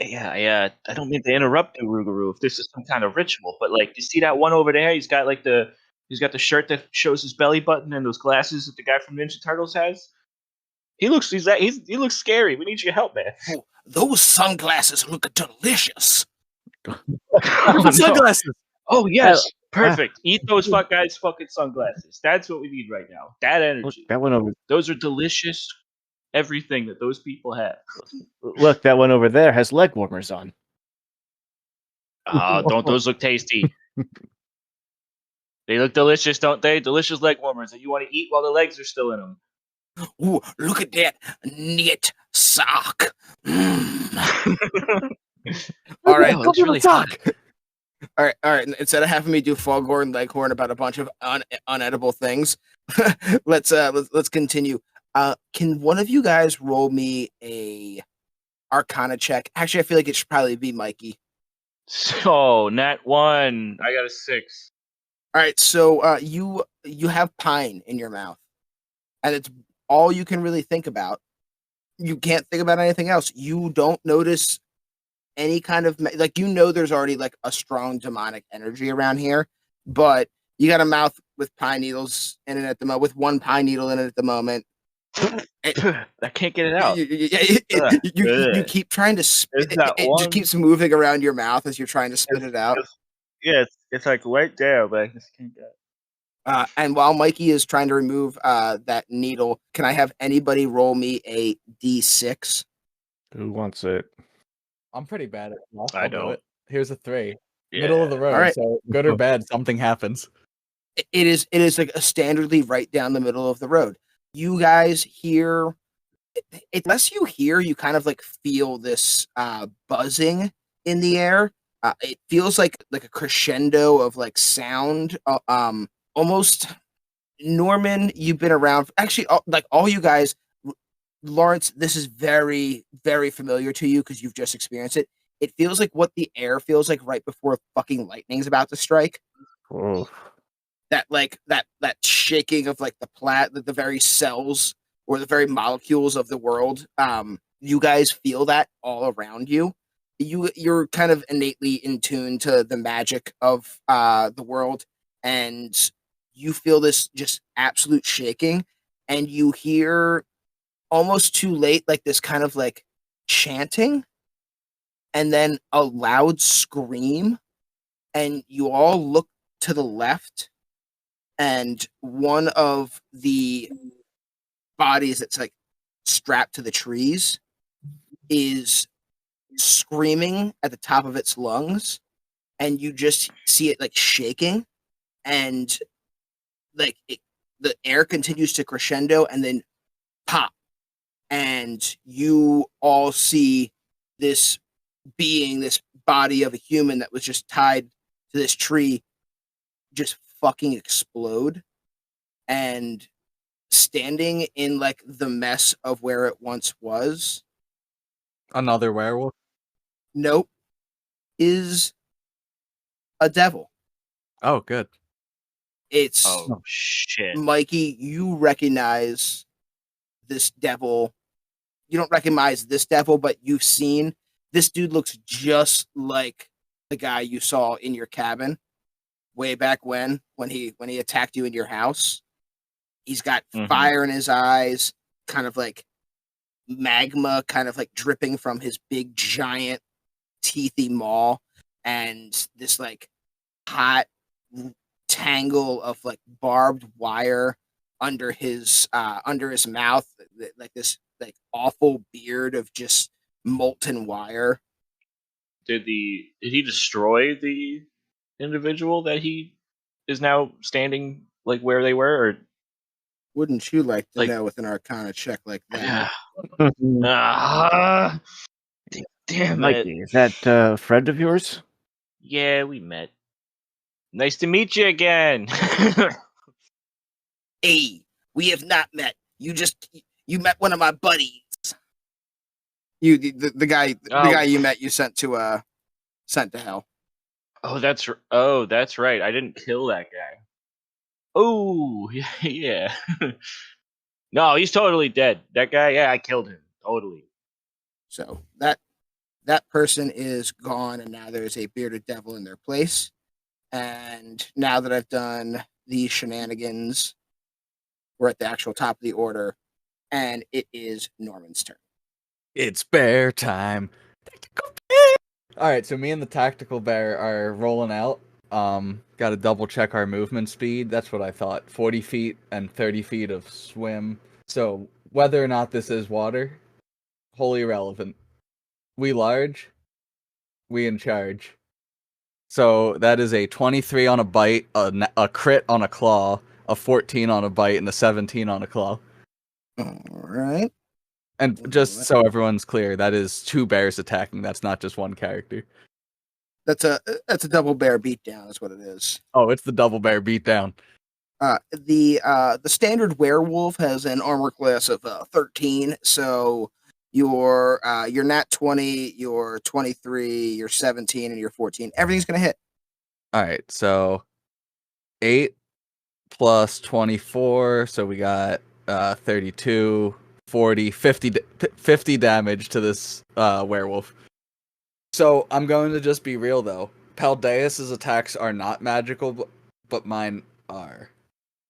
Speaker 2: Yeah. I don't mean to interrupt you, Rougarou, if this is some kind of ritual, but, like, you see that one over there? He's got the shirt that shows his belly button and those glasses that the guy from Ninja Turtles has. He looks scary. We need your help, man.
Speaker 1: Oh, those sunglasses look delicious.
Speaker 4: Sunglasses.
Speaker 2: Oh yes, perfect. Eat those guys' fucking sunglasses. That's what we need right now. That
Speaker 3: Look,
Speaker 2: energy.
Speaker 3: that one over.
Speaker 2: Those are delicious. Everything that those people have.
Speaker 3: Look, that one over there has leg warmers on.
Speaker 2: Don't those look tasty? They look delicious, don't they? Delicious leg warmers that you want to eat while the legs are still in them.
Speaker 1: Ooh, look at that knit sock. All right,
Speaker 2: Oh, it's really hot.
Speaker 1: all right. And instead of having me do Foghorn Leghorn about a bunch of unedible things, let's continue. Can one of you guys roll me a Arcana check? Actually, I feel like it should probably be Mikey.
Speaker 2: So, nat 1. I got a 6.
Speaker 1: All right, so you have pine in your mouth, and it's all you can really think about. You can't think about anything else. You don't notice any kind of there's already like a strong demonic energy around here, but you got a mouth with pine needles in it at the moment, with one pine needle in it at the moment.
Speaker 2: I can't get it out.
Speaker 1: You keep trying to spit
Speaker 2: Is that
Speaker 1: it
Speaker 2: one?
Speaker 1: just keeps moving around your mouth as you're trying to spit it out.
Speaker 2: Yeah, it's like right there, but I just can't get it.
Speaker 1: And while Mikey is trying to remove that needle, can I have anybody roll me a D6?
Speaker 3: Who wants it?
Speaker 4: I'm pretty bad at math.
Speaker 2: I
Speaker 4: I'll do
Speaker 2: don't.
Speaker 4: it. Here's a 3.
Speaker 2: Yeah.
Speaker 4: Middle of the road.
Speaker 1: All right.
Speaker 4: So good or bad, something happens.
Speaker 1: it is like a standardly right down the middle of the road. You guys hear, unless you hear, you kind of like feel this buzzing in the air. It feels like a crescendo of like sound. Almost Norman, you've been around. Actually, like all you guys, Lawrence, this is very, very familiar to you because you've just experienced it. It feels like what the air feels like right before fucking lightning's about to strike.
Speaker 3: Oh,
Speaker 1: That like that shaking of like the very cells or the very molecules of the world. You guys feel that all around you. You're kind of innately in tune to the magic of the world, and you feel this just absolute shaking, and you hear almost too late like this kind of like chanting, and then a loud scream, and you all look to the left, and one of the bodies that's like strapped to the trees is screaming at the top of its lungs, and you just see it like shaking, and like the air continues to crescendo and then pop, and you all see this being, this body of a human that was just tied to this tree, just fucking explode, and standing in like the mess of where it once was,
Speaker 4: Another werewolf.
Speaker 1: nope, is a devil.
Speaker 4: Oh, good.
Speaker 1: It's
Speaker 2: Oh shit!
Speaker 1: Mikey, you recognize this devil. You don't recognize this devil, but you've seen this dude. Looks just like the guy you saw in your cabin way back when he attacked you in your house. He's got fire in his eyes, kind of like magma, kind of like dripping from his big giant teethy maw, and this like hot tangle of like barbed wire under his mouth, like this like awful beard of just molten wire.
Speaker 2: Did he destroy the individual that he is now standing like where they were, or
Speaker 1: Wouldn't you like to
Speaker 2: like
Speaker 1: know with an Arcana check like that?
Speaker 2: ah, damn it!
Speaker 3: Mikey, is that a friend of yours?
Speaker 2: Yeah, we met. Nice to meet you again.
Speaker 1: Hey, we have not met. You met one of my buddies. The guy you met, you sent to hell.
Speaker 2: Oh, that's right. I didn't kill that guy. Oh, yeah. No, he's totally dead. That guy, yeah, I killed him. Totally.
Speaker 1: So that person is gone, and now there's a bearded devil in their place. And now that I've done these shenanigans, we're at the actual top of the order, and it is Norman's turn.
Speaker 4: It's bear time. All right, so me and the tactical bear are rolling out. Got to double check our movement speed. That's what I thought. 40 feet and 30 feet of swim. So whether or not this is water, wholly irrelevant. We large, we in charge. So that is a 23 on a bite, a crit on a claw, a 14 on a bite, and a 17 on a claw.
Speaker 1: All right.
Speaker 4: And just so everyone's clear, that is 2 bears attacking. That's not just one character.
Speaker 1: That's a double bear beatdown, is what it is.
Speaker 4: Oh, it's the double bear beatdown.
Speaker 1: The standard werewolf has an armor class of 13, so your nat 20, your 23, your 17, and your 14, everything's gonna hit.
Speaker 4: All right, so 8 plus 24, so we got 32, 40, 50 damage to this werewolf. So I'm going to just be real though. Paldeus's attacks are not magical, but mine are.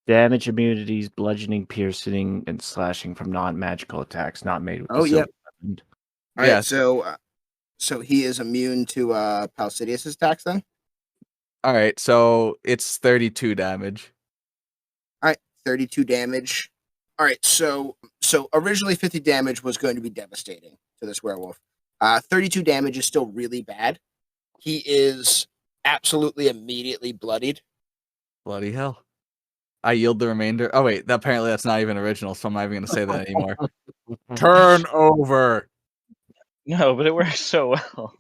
Speaker 3: Damage, immunities, bludgeoning, piercing, and slashing from non-magical attacks not made with the silver weapon.
Speaker 1: All right, so he is immune to Palsidius' attacks then?
Speaker 4: All right, so it's 32 damage.
Speaker 1: All right, 32 damage. All right, so originally 50 damage was going to be devastating to this werewolf. 32 damage is still really bad. He is absolutely immediately bloodied.
Speaker 4: Bloody hell. I yield the remainder. Oh wait, apparently that's not even original, so I'm not even gonna say that anymore. Turn over.
Speaker 2: No, but it works so well.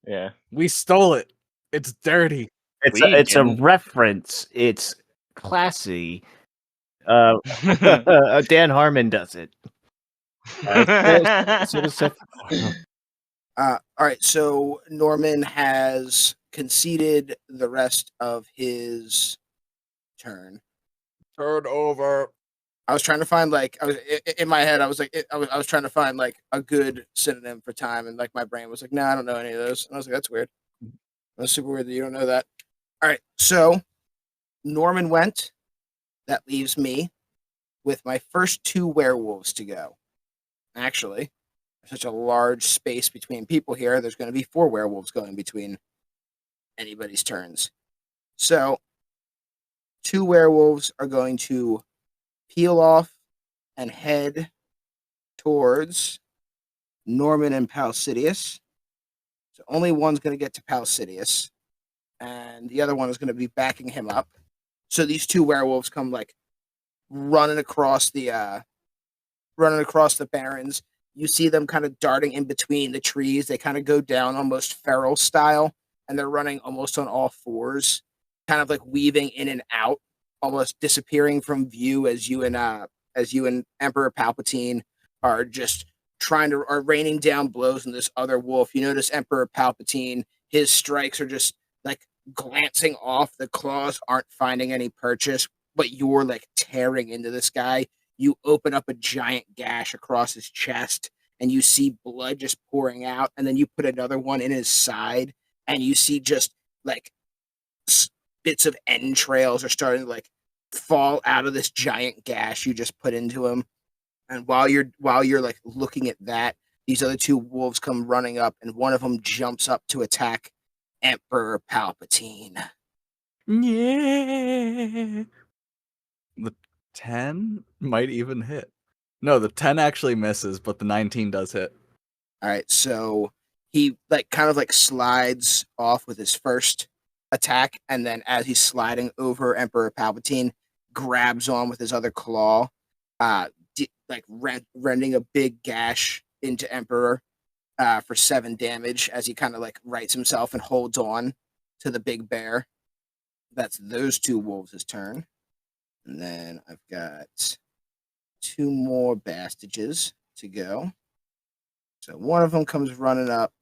Speaker 2: Yeah.
Speaker 4: We stole it. It's dirty.
Speaker 3: It's a
Speaker 2: didn't.
Speaker 3: reference. It's classy. Dan Harmon does it.
Speaker 1: All right, so Norman has conceded the rest of his turn.
Speaker 4: Turn over.
Speaker 1: I was trying to find in my head. I was trying to find like a good synonym for time, and like my brain was like, "No, I don't know any of those." And I was like, "That's weird. That's super weird that you don't know that." All right, so Norman went. That leaves me with my first 2 werewolves to go. Actually, there's such a large space between people here. There's going to be 4 werewolves going between anybody's turns. So 2 werewolves are going to peel off and head towards Norman and Palsidius. So only one's going to get to Palsidius, and the other one is going to be backing him up. So these 2 werewolves come like running across the barrens. You see them kind of darting in between the trees. They kind of go down almost feral style, and they're running almost on all 4s, kind of like weaving in and out, almost disappearing from view as you and Emperor Palpatine are just are raining down blows on this other wolf. You notice Emperor Palpatine, his strikes are just like glancing off. The claws aren't finding any purchase, but you're like tearing into this guy. You open up a giant gash across his chest, and you see blood just pouring out. And then you put another one in his side, and you see just like bits of entrails are starting to like fall out of this giant gash you just put into him. And while you're like looking at that, these other 2 wolves come running up, and one of them jumps up to attack Emperor Palpatine.
Speaker 4: Yeah. The 10 might even hit. No, the 10 actually misses, but the 19 does hit.
Speaker 1: All right, so he like kind of like slides off with his first attack, and then as he's sliding over Emperor Palpatine, grabs on with his other claw, rending a big gash into Emperor for 7 damage as he kind of like rights himself and holds on to the big bear. That's those 2 wolves' turn. And then I've got 2 more bastages to go. So one of them comes running up.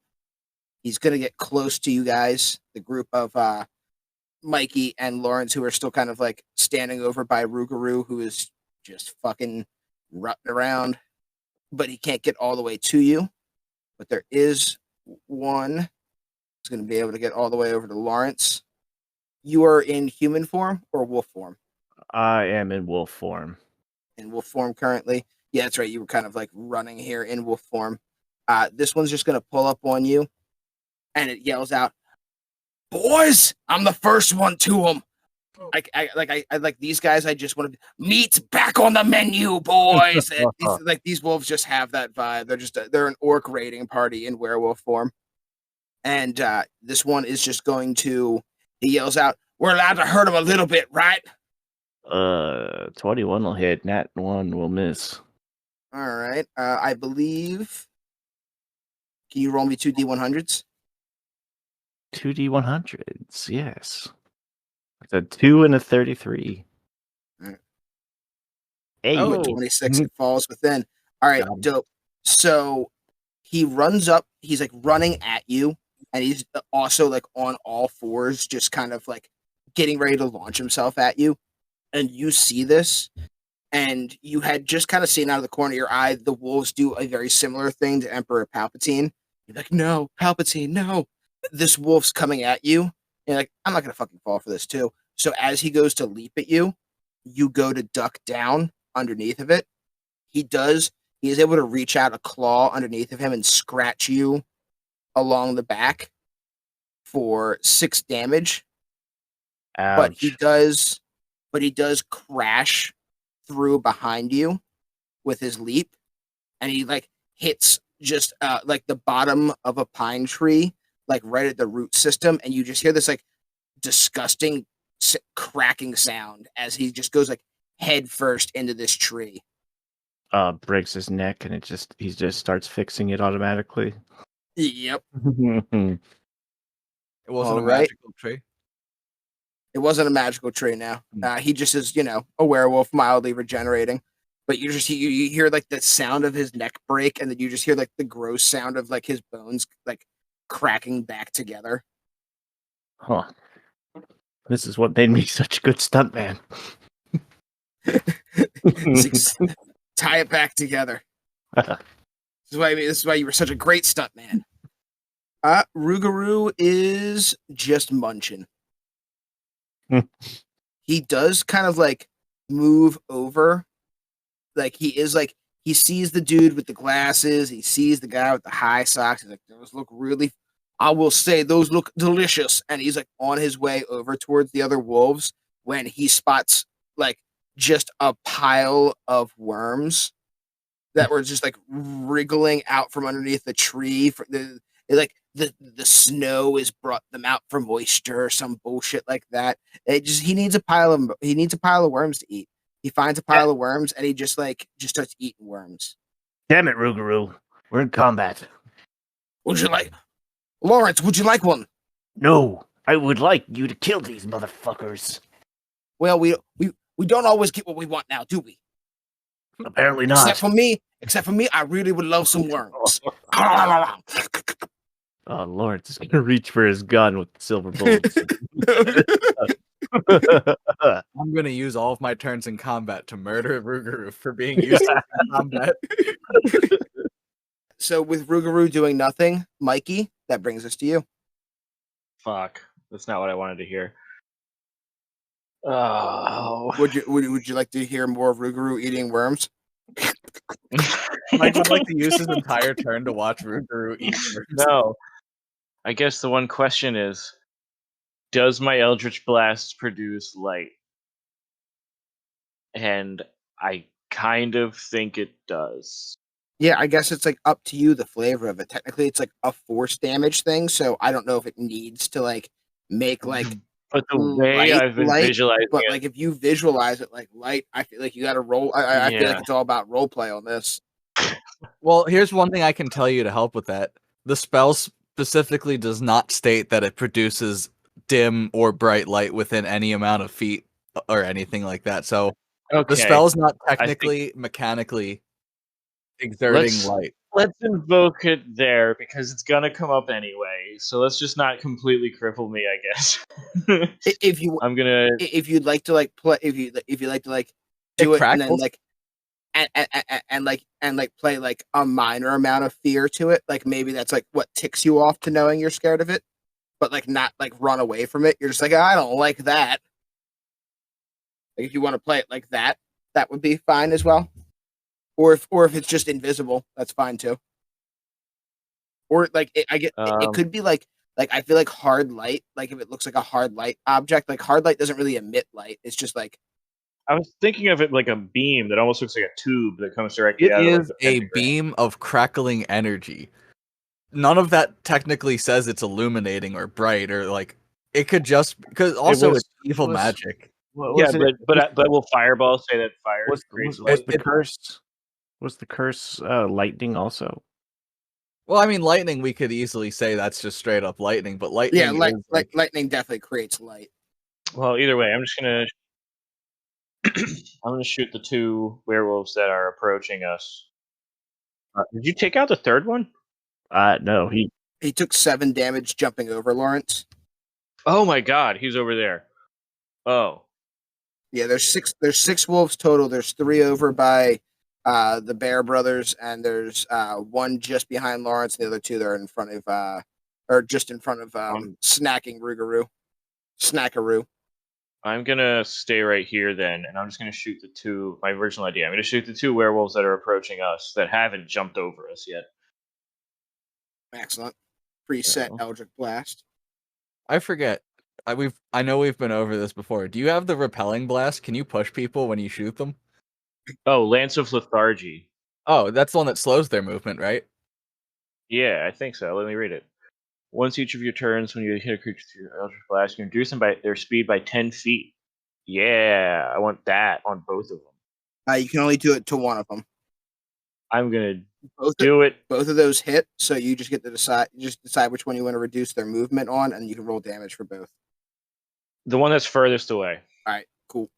Speaker 1: He's going to get close to you guys, the group of Mikey and Lawrence, who are still kind of like standing over by Rougarou, who is just fucking rutting around. But he can't get all the way to you. But there is one who's going to be able to get all the way over to Lawrence. You are in human form or wolf form?
Speaker 3: I am in wolf form.
Speaker 1: In wolf form currently? Yeah, that's right. You were kind of like running here in wolf form. This one's just going to pull up on you, and it yells out, "Boys, I'm the first one to them. I like these guys. I just want to meat's back on the menu, boys." These wolves just have that vibe. They're an orc raiding party in werewolf form, and this one is just going to. He yells out, "We're allowed to hurt him a little bit, right?"
Speaker 3: 21 will hit. Nat 1 will miss.
Speaker 1: All right. I believe. Can you roll me 2 D100s?
Speaker 3: 2 D100s, yes. It's a 2 and a 33.
Speaker 1: Right.
Speaker 3: Hey,
Speaker 1: Oh, 26. It falls within. All right, dope. So he runs up. He's like running at you, and he's also like on all 4s, just kind of like getting ready to launch himself at you. And you see this, and you had just kind of seen out of the corner of your eye the wolves do a very similar thing to Emperor Palpatine. You're like, "No, Palpatine, no." This wolf's coming at you. You're like, "I'm not going to fucking fall for this too." So as he goes to leap at you, you go to duck down underneath of it. He is able to reach out a claw underneath of him and scratch you along the back for 6 damage.
Speaker 3: Ouch.
Speaker 1: But he does crash through behind you with his leap, and he like hits just like the bottom of a pine tree, like right at the root system, and you just hear this like disgusting cracking sound as he just goes like head first into this tree.
Speaker 3: Breaks his neck, and he just starts fixing it automatically.
Speaker 1: Yep.
Speaker 4: It wasn't
Speaker 1: All
Speaker 4: a
Speaker 1: right.
Speaker 4: magical tree.
Speaker 1: It wasn't a magical tree now. He just is, a werewolf, mildly regenerating. But you hear like the sound of his neck break, and then you just hear like the gross sound of like his bones like cracking back together.
Speaker 3: Huh. This is what made me such a good stuntman.
Speaker 1: Tie it back together. This is why you were such a great stuntman. Rougarou is just munching. He does kind of like move over. Like he sees the dude with the glasses. He sees the guy with the high socks. He's like, those look really, I will say those look delicious. And he's like on his way over towards the other wolves when he spots like just a pile of worms that were just like wriggling out from underneath the tree. The snow has brought them out for moisture or some bullshit like that. He needs a pile of worms to eat. He finds a pile of worms and he just starts eating worms.
Speaker 3: Damn it, Rougarou. We're in combat.
Speaker 1: Lawrence, would you like one?
Speaker 3: No, I would like you to kill these motherfuckers.
Speaker 1: Well, we don't always get what we want now, do we?
Speaker 3: Apparently not.
Speaker 1: Except for me, I really would love some worms.
Speaker 3: Oh, Lawrence is gonna reach for his gun with the silver bullets.
Speaker 4: I'm gonna use all of my turns in combat to murder Rougarou for being used in combat.
Speaker 1: So with Rougarou doing nothing, Mikey, that brings us to you.
Speaker 2: Fuck. That's not what I wanted to hear. Oh.
Speaker 1: Would you like to hear more of Rougarou eating worms?
Speaker 4: Mike would like to use his entire turn to watch Rougarou eat worms.
Speaker 2: No. I guess the one question is, does my Eldritch Blast produce light? And I kind of think it does.
Speaker 1: Yeah, I guess it's like up to you the flavor of it. Technically, it's like a force damage thing, so I don't know if it needs to like make like.
Speaker 2: But the way I've been visualizing
Speaker 1: but
Speaker 2: it,
Speaker 1: like if you visualize it like light, I feel like you got to roll. I feel like it's all about role play on this.
Speaker 4: Well, here's one thing I can tell you to help with that. The spell specifically does not state that it produces dim or bright light within any amount of feet or anything like that. So the spell's not technically mechanically exerting light.
Speaker 2: Let's invoke it there because it's gonna come up anyway. So let's just not completely cripple me, I guess.
Speaker 1: If you'd like to like play, if you like to like do it and then like and play like a minor amount of fear to it, like maybe that's like what ticks you off to knowing you're scared of it, but like not like run away from it. You're just like, I don't like that. Like if you want to play it like that, that would be fine as well. Or if it's just invisible, that's fine too. Or like it could be like I feel like hard light. Like if it looks like a hard light object, like hard light doesn't really emit light. It's just like
Speaker 2: I was thinking of it like a beam that almost looks like a tube that comes directly out.
Speaker 4: It is a beam of crackling energy. None of that technically says it's illuminating or bright or like it could just because also it's evil magic.
Speaker 2: But will Fireball say that fire creates light?
Speaker 3: The curse? Was the curse lightning also?
Speaker 4: Well, I mean, lightning. We could easily say that's just straight up lightning, but lightning.
Speaker 1: Yeah, lightning definitely creates light.
Speaker 2: Well, either way, I'm just gonna shoot the two werewolves that are approaching us. Did you take out the third one?
Speaker 3: No,
Speaker 1: he took 7 damage jumping over Lawrence.
Speaker 2: Oh my god, he's over there. Oh.
Speaker 1: Yeah, there's six wolves total. There's 3 over by the Bear Brothers, and there's 1 just behind Lawrence, and the other 2 that are in front of or just in front of snacking Snackaroo.
Speaker 2: I'm gonna stay right here then, and I'm just gonna shoot the 2. My original idea. I'm gonna shoot the 2 werewolves that are approaching us that haven't jumped over us yet.
Speaker 1: Excellent. Preset Eldritch Blast.
Speaker 4: I forget. I know we've been over this before. Do you have the repelling blast? Can you push people when you shoot them?
Speaker 2: Oh, Lance of Lethargy.
Speaker 4: Oh, that's the one that slows their movement, right?
Speaker 2: Yeah, I think so. Let me read it. Once each of your turns, when you hit a creature with your Eldritch Blast, you reduce them by their speed by 10 feet. Yeah, I want that on both of them.
Speaker 1: You can only do it to one of them.
Speaker 2: I'm gonna
Speaker 1: Both
Speaker 2: do it.
Speaker 1: Both of those hit, so you just get to decide. You just decide which one you want to reduce their movement on, and you can roll damage for both.
Speaker 2: The one that's furthest away.
Speaker 1: All right, cool.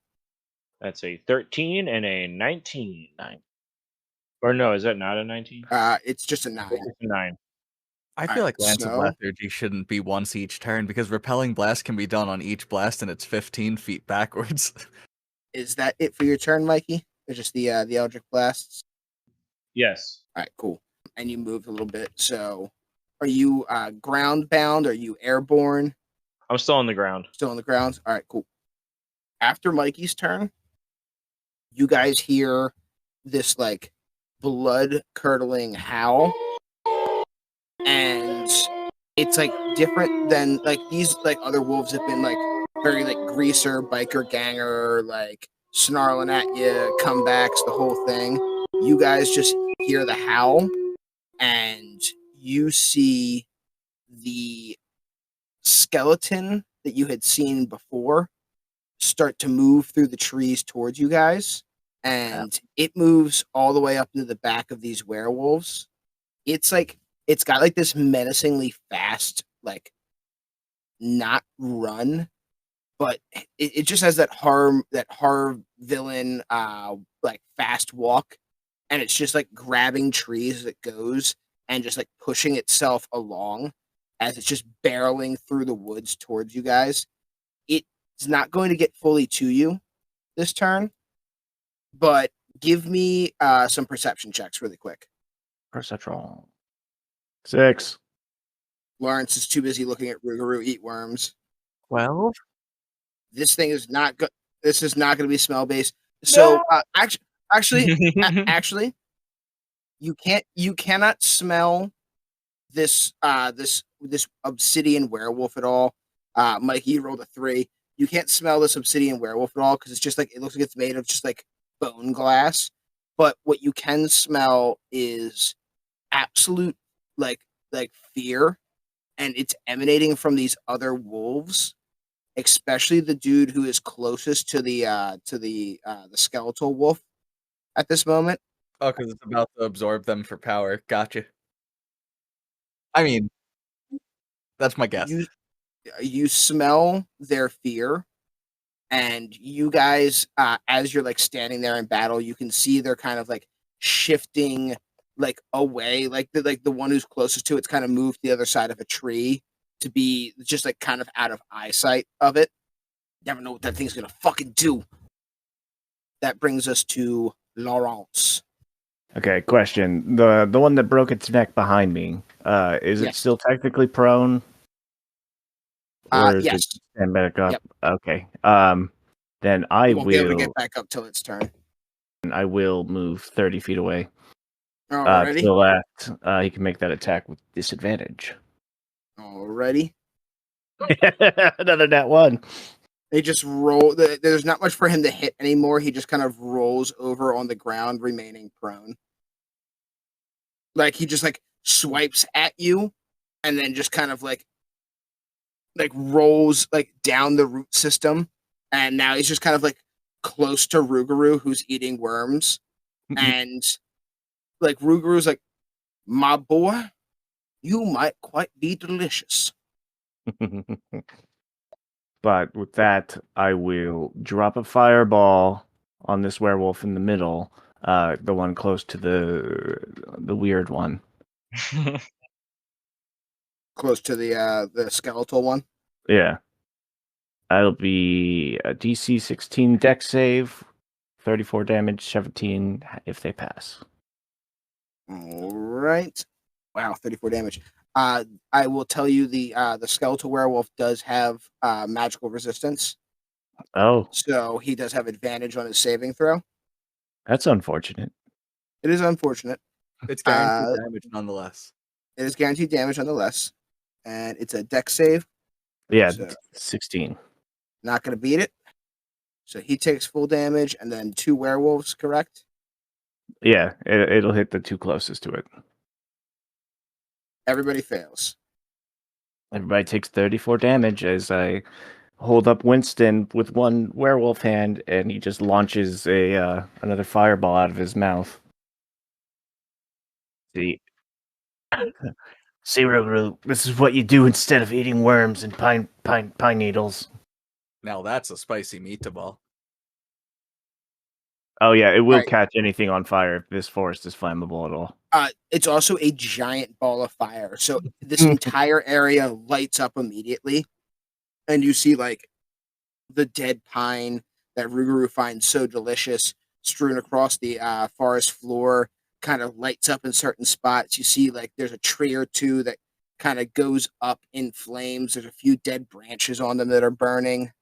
Speaker 2: That's a 13 and a 19. Or no, is that not a 19?
Speaker 1: It's just a 9.
Speaker 2: It's a 9.
Speaker 4: I feel like Lance of
Speaker 1: so-
Speaker 4: Lethargy shouldn't be once each turn because repelling blast can be done on each blast and it's 15 feet backwards.
Speaker 1: Is that it for your turn, Mikey? Or just the Eldritch Blasts?
Speaker 2: Yes.
Speaker 1: All right, cool. And you moved a little bit. So, are you ground bound? Are you airborne?
Speaker 2: I'm still on the ground.
Speaker 1: Still on the ground? All right, cool. After Mikey's turn, you guys hear this like blood curdling howl, and it's like different than like these like other wolves have been like very like greaser, biker, ganger, like snarling at you, comebacks, the whole thing. You guys just hear the howl, and you see the skeleton that you had seen before start to move through the trees towards you guys, and it moves all the way up into the back of these werewolves. It's got like this menacingly fast, like not run, but it just has that horror villain like fast walk, and it's just like grabbing trees as it goes and just like pushing itself along as it's just barreling through the woods towards you guys. It's not going to get fully to you this turn, but give me some perception checks really quick.
Speaker 3: Perception. 6.
Speaker 1: Lawrence is too busy looking at Rougarou eat worms.
Speaker 4: 12?
Speaker 1: This thing is not good. This is not going to be smell based. So actually, you cannot smell this this obsidian werewolf at all. Mikey, you rolled a 3. You can't smell this obsidian werewolf at all because it's just like it looks like it's made of just like bone glass. But what you can smell is absolute like fear, and it's emanating from these other wolves, especially the dude who is closest to the skeletal wolf at this moment.
Speaker 4: Oh, because it's about to absorb them for power. Gotcha. I mean, that's my guess.
Speaker 1: You smell their fear, and you guys as you're like standing there in battle, you can see they're kind of like shifting like away, like the one who's closest to it's kind of moved to the other side of a tree to be just like kind of out of eyesight of it. Never know what that thing's gonna fucking do. That brings us to Lawrence.
Speaker 3: Okay, question. The one that broke its neck behind me, is it
Speaker 1: Yes.
Speaker 3: still technically prone? Or is
Speaker 1: Yes.
Speaker 3: it stand back up?
Speaker 1: Yep.
Speaker 3: Okay. Then I
Speaker 1: You won't be able to
Speaker 3: will
Speaker 1: get back up till its turn.
Speaker 3: move 30 feet away. To
Speaker 1: Alrighty.
Speaker 3: the left. He can make that attack with disadvantage.
Speaker 1: Alrighty.
Speaker 3: Another net 1.
Speaker 1: They just roll. There's not much for him to hit anymore. He just kind of rolls over on the ground, remaining prone. Like he just like swipes at you, and then just kind of like rolls like down the root system, and now he's just kind of like close to Rougarou, who's eating worms, and like Rougarou's like, my boy, you might quite be delicious.
Speaker 3: But with that, I will drop a fireball on this werewolf in the middle, the one close to the weird one.
Speaker 1: Close to the skeletal one.
Speaker 3: Yeah. That'll be a DC 16 deck save, 34 damage, 17 if they pass.
Speaker 1: All right. Wow, 34 damage. I will tell you the skeletal werewolf does have magical resistance,
Speaker 3: Oh,
Speaker 1: so he does have advantage on his saving throw.
Speaker 3: that's unfortunate.
Speaker 1: It is unfortunate.
Speaker 4: It's guaranteed damage nonetheless.
Speaker 1: It is guaranteed damage nonetheless, and it's a deck save.
Speaker 3: Yeah,
Speaker 1: So-
Speaker 3: 16.
Speaker 1: Not going to beat it. So he takes full damage, and then 2 werewolves, correct?
Speaker 3: Yeah, it'll hit the two closest to it.
Speaker 1: Everybody fails.
Speaker 3: Everybody takes 34 damage as I hold up Winston with one werewolf hand, and he just launches another fireball out of his mouth. See, Rougarou, this is what you do instead of eating worms and pine needles.
Speaker 4: Now that's a spicy meatball.
Speaker 3: Oh yeah, it will
Speaker 1: Right.
Speaker 3: catch anything on fire if this forest is flammable at all.
Speaker 1: It's also a giant ball of fire. So this entire area lights up immediately. And you see like the dead pine that Rougarou finds so delicious strewn across the forest floor kind of lights up in certain spots. You see like there's a tree or two that kind of goes up in flames. There's a few dead branches on them that are burning.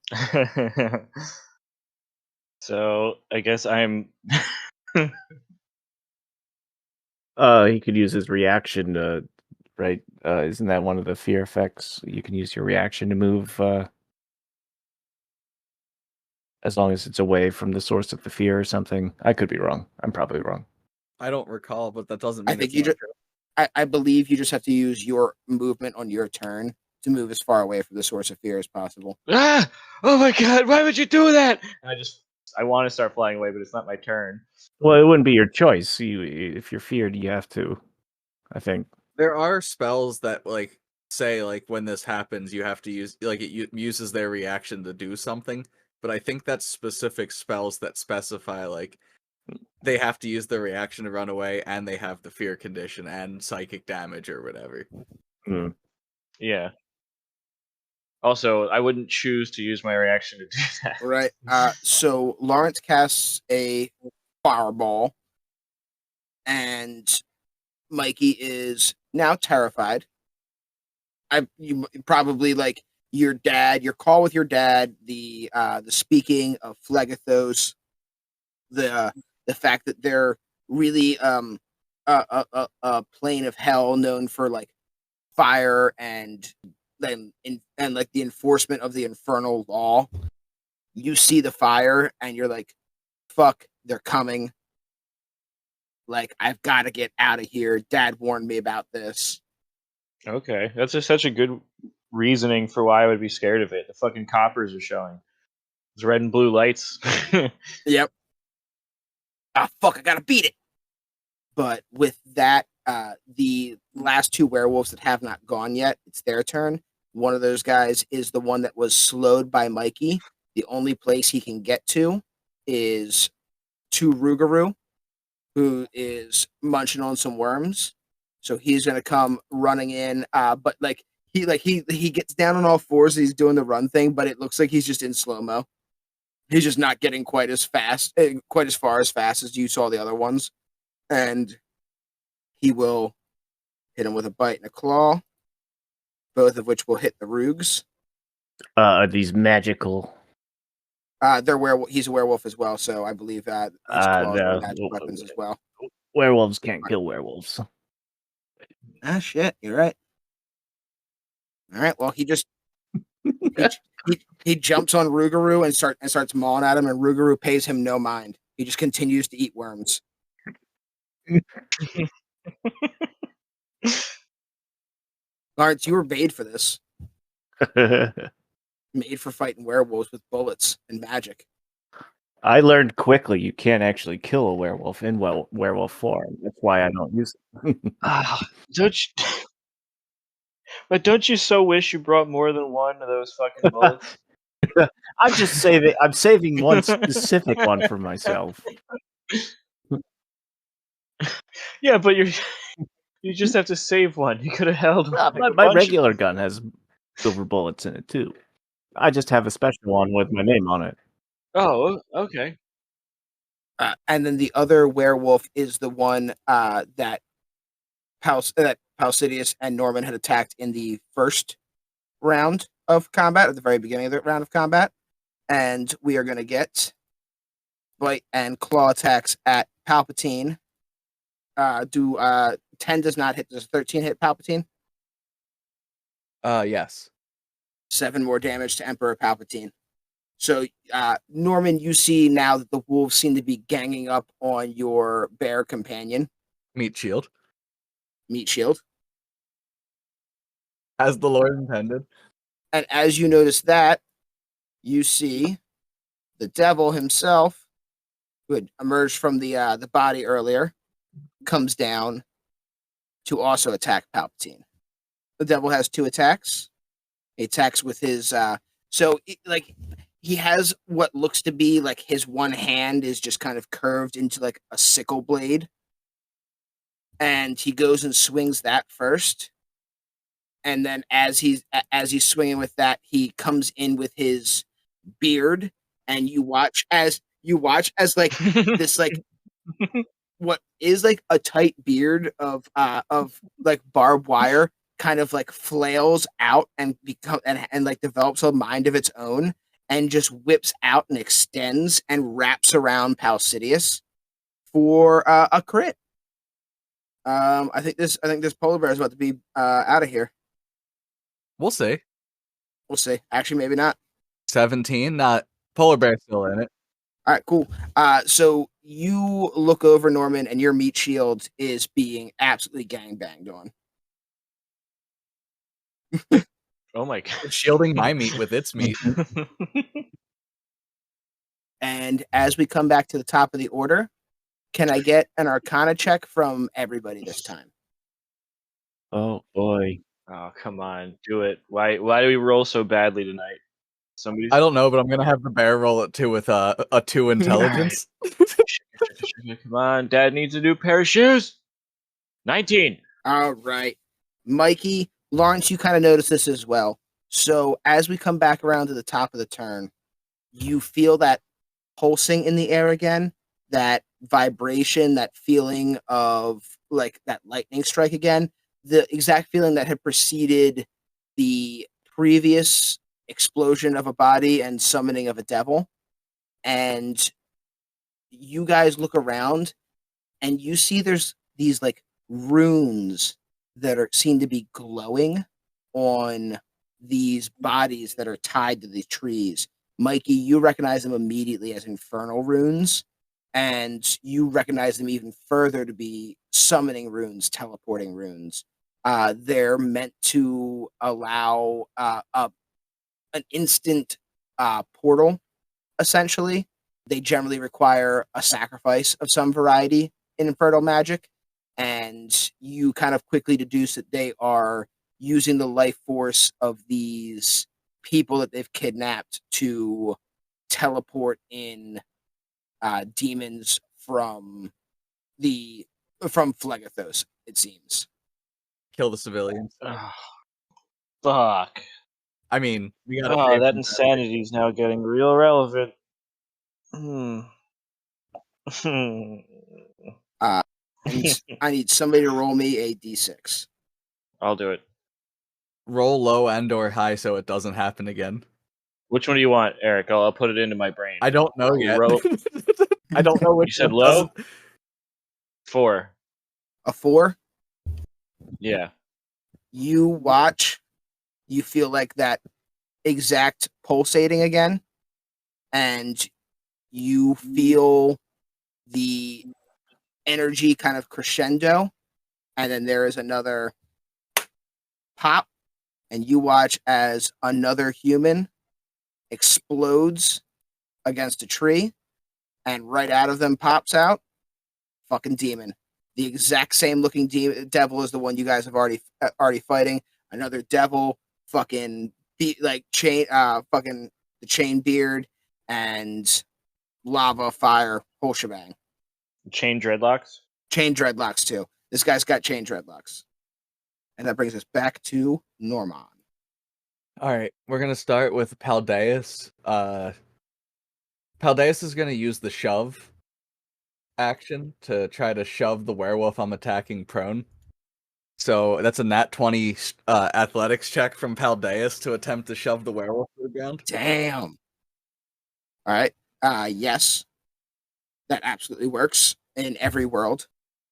Speaker 2: So I guess I'm.
Speaker 3: He could use his reaction to, right? Isn't that one of the fear effects? You can use your reaction to move, as long as it's away from the source of the fear or something. I could be wrong. I'm probably wrong.
Speaker 4: I don't recall, but that doesn't mean
Speaker 1: I think
Speaker 4: it's
Speaker 1: you
Speaker 4: not
Speaker 1: just,
Speaker 4: true.
Speaker 1: I believe you just have to use your movement on your turn to move as far away from the source of fear as possible.
Speaker 2: Ah! Oh my god! Why would you do that? I want to start flying away, but it's not my turn.
Speaker 3: Well, it wouldn't be your choice. If you're feared, you have to. I think.
Speaker 4: There are spells that like say like when this happens, you have to use like it uses their reaction to do something. But I think that's specific spells that specify like they have to use their reaction to run away, and they have the fear condition and psychic damage or whatever.
Speaker 2: Yeah. Also, I wouldn't choose to use my reaction to do that.
Speaker 1: Right. So Lawrence casts a fireball, and Mikey is now terrified. You probably like your dad, your call with your dad, the speaking of Phlegethos, the fact that they're really a plane of hell known for like fire and like the enforcement of the infernal law. You see the fire and you're like, fuck, they're coming. Like, I've got to get out of here. Dad warned me about this.
Speaker 2: Okay, that's just such a good reasoning for why I would be scared of it. The fucking coppers are showing. There's red and blue lights.
Speaker 1: Yep. Ah, fuck, I gotta beat it. But with that, the last two werewolves that have not gone yet, it's their turn. One of those guys is the one that was slowed by Mikey. The only place he can get to is to Rougarou, who is munching on some worms. So he's gonna come running in. But he gets down on all fours. He's doing the run thing, but it looks like he's just in slow mo. He's just not getting quite as far as fast as you saw the other ones, and he will hit him with a bite and a claw, both of which will hit the Rougs.
Speaker 3: Are these magical?
Speaker 1: They're werewolf. He's a werewolf as well, so I believe his claws are magic weapons as well.
Speaker 3: Werewolves can't kill werewolves.
Speaker 1: Ah, shit, you're right. All right, well, he just he jumps on Rougarou and starts mawing at him, and Rougarou pays him no mind. He just continues to eat worms. Lawrence, you were made for this. Made for fighting werewolves with bullets and magic.
Speaker 3: I learned quickly you can't actually kill a werewolf in werewolf form. That's why I don't use it.
Speaker 2: Don't you? But don't you so wish you brought more than one of those fucking bullets?
Speaker 3: I'm just saving. I'm saving one specific one for myself.
Speaker 2: Yeah, but you just have to save one. You could have held one.
Speaker 3: My regular gun has silver bullets in it too. I just have a special one with my name on it.
Speaker 2: Oh, okay.
Speaker 1: And then the other werewolf is the one that Pausidius and Norman had attacked in the first round of combat, at the very beginning of the round of combat. And we are going to get bite and claw attacks at Palpatine. 10 does not hit. Does 13 hit Palpatine?
Speaker 4: Yes.
Speaker 1: 7 more damage to Emperor Palpatine. So, Norman, you see now that the wolves seem to be ganging up on your bear companion.
Speaker 4: Meat shield.
Speaker 1: Meat shield.
Speaker 4: As the Lord intended.
Speaker 1: And as you notice that, you see the devil himself, who had emerged from the body earlier, comes down to also attack Palpatine. The devil has 2 attacks. He attacks with his he has what looks to be like his one hand is just kind of curved into like a sickle blade. And he goes and swings that first. And then as he's swinging with that, he comes in with his beard, and you watch as like this like what is like a tight beard of like barbed wire kind of like flails out and and like develops a mind of its own and just whips out and extends and wraps around Palsidius for a crit. I think this polar bear is about to be out of here.
Speaker 4: We'll see.
Speaker 1: We'll see. Actually, maybe not.
Speaker 4: 17, not polar bear still in it.
Speaker 1: All right, cool. So you look over, Norman, and your meat shield is being absolutely gangbanged on.
Speaker 2: Oh my god.
Speaker 4: It's shielding my meat with its meat.
Speaker 1: And as we come back to the top of the order, can I get an Arcana check from everybody this time?
Speaker 3: Oh boy.
Speaker 2: Oh, come on. Do it. Why do we roll so badly tonight? Somebody
Speaker 4: I don't know, but I'm gonna have the bear roll it too with a 2 intelligence.
Speaker 2: Come on, Dad needs a new pair of shoes. 19.
Speaker 1: All right. Mikey, Lawrence, you kind of notice this as well. So as we come back around to the top of the turn, you feel that pulsing in the air again, that vibration, that feeling of like that lightning strike again, the exact feeling that had preceded the previous explosion of a body and summoning of a devil. And you guys look around and you see there's these like runes that seem to be glowing on these bodies that are tied to the trees. Mikey, you recognize them immediately as infernal runes, and you recognize them even further to be summoning runes, teleporting runes. They're meant to allow an instant portal, essentially. They generally require a sacrifice of some variety in infernal magic, and you kind of quickly deduce that they are using the life force of these people that they've kidnapped to teleport in demons from Phlegethos, it seems.
Speaker 4: Kill the civilians.
Speaker 2: Oh, fuck.
Speaker 4: I mean, we gotta.
Speaker 2: Oh,
Speaker 4: save
Speaker 2: that
Speaker 4: them.
Speaker 2: insanity is now getting real relevant.
Speaker 1: I need somebody to roll me a d6.
Speaker 2: I'll do it.
Speaker 4: Roll low and or high so it doesn't happen again.
Speaker 2: Which one do you want, Eric? I'll put it into my brain.
Speaker 4: I don't know yet.
Speaker 2: Roll.
Speaker 4: I don't know which
Speaker 2: You said
Speaker 4: one
Speaker 2: low?
Speaker 4: doesn't-
Speaker 2: 4.
Speaker 1: A 4?
Speaker 2: Yeah.
Speaker 1: You watch, you feel like that exact pulsating again, and you feel the energy kind of crescendo, and then there is another pop, and you watch as another human explodes against a tree, and right out of them pops out fucking demon. The exact same looking devil as the one you guys have already fighting. Another devil, fucking chain, fucking the chain beard and lava fire, whole shebang.
Speaker 2: Chain dreadlocks?
Speaker 1: Chain dreadlocks too. This guy's got chain dreadlocks. And that brings us back to Norman.
Speaker 4: All right, we're gonna start with Paldeus. Paldeus is gonna use the shove action to try to shove the werewolf I'm attacking prone. So that's a nat 20 athletics check from Paldeus to attempt to shove the werewolf to the ground.
Speaker 1: Damn. All right. Yes. That absolutely works in every world.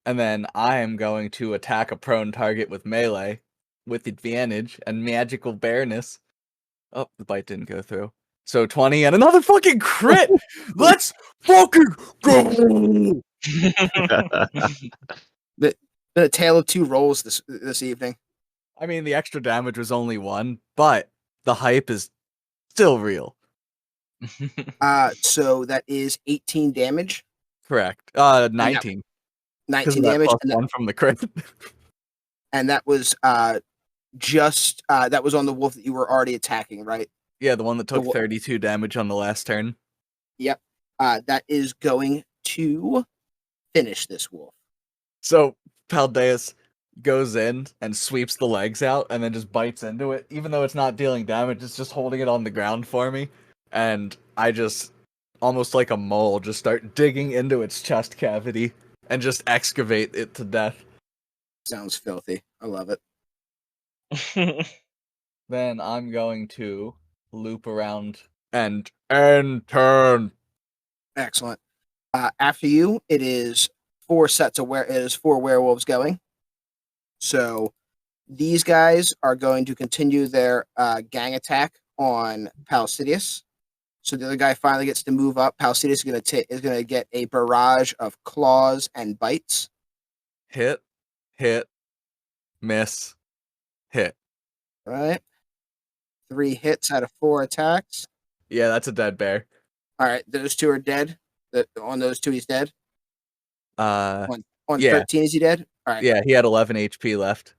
Speaker 4: And then I am going to attack a prone target with melee with advantage and magical bareness. Oh, the bite didn't go through. So 20 and another fucking crit! Let's fucking go!
Speaker 1: The tale of two rolls this evening.
Speaker 4: I mean, the extra damage was only 1, but the hype is still real.
Speaker 1: So that is 18 damage.
Speaker 4: Correct. 19. Because
Speaker 1: 19
Speaker 4: of that
Speaker 1: damage,
Speaker 4: +1 from the crit.
Speaker 1: and that was that was on the wolf that you were already attacking, right?
Speaker 4: Yeah, the one that took
Speaker 1: The wo-
Speaker 4: 32 damage on the last turn.
Speaker 1: Yep. That is going to finish this wolf.
Speaker 4: So Paldeus goes in and sweeps the legs out and then just bites into it. Even though it's not dealing damage, it's just holding it on the ground for me. And I just, almost like a mole, just start digging into its chest cavity and just excavate it to death.
Speaker 1: Sounds filthy. I love it.
Speaker 4: Then I'm going to loop around and turn.
Speaker 1: Excellent. After you, it is 4 werewolves going. So these guys are going to continue their gang attack on Palsidius. So the other guy finally gets to move up. Palsidius is going to get a barrage of claws and bites.
Speaker 4: Hit, miss, hit.
Speaker 1: All right. 3 hits out of 4 attacks.
Speaker 4: Yeah, that's a dead bear.
Speaker 1: All right, those 2 are dead. On those 2, he's dead. On
Speaker 4: yeah.
Speaker 1: 13, is he dead? All right.
Speaker 4: Yeah, he had 11 HP left.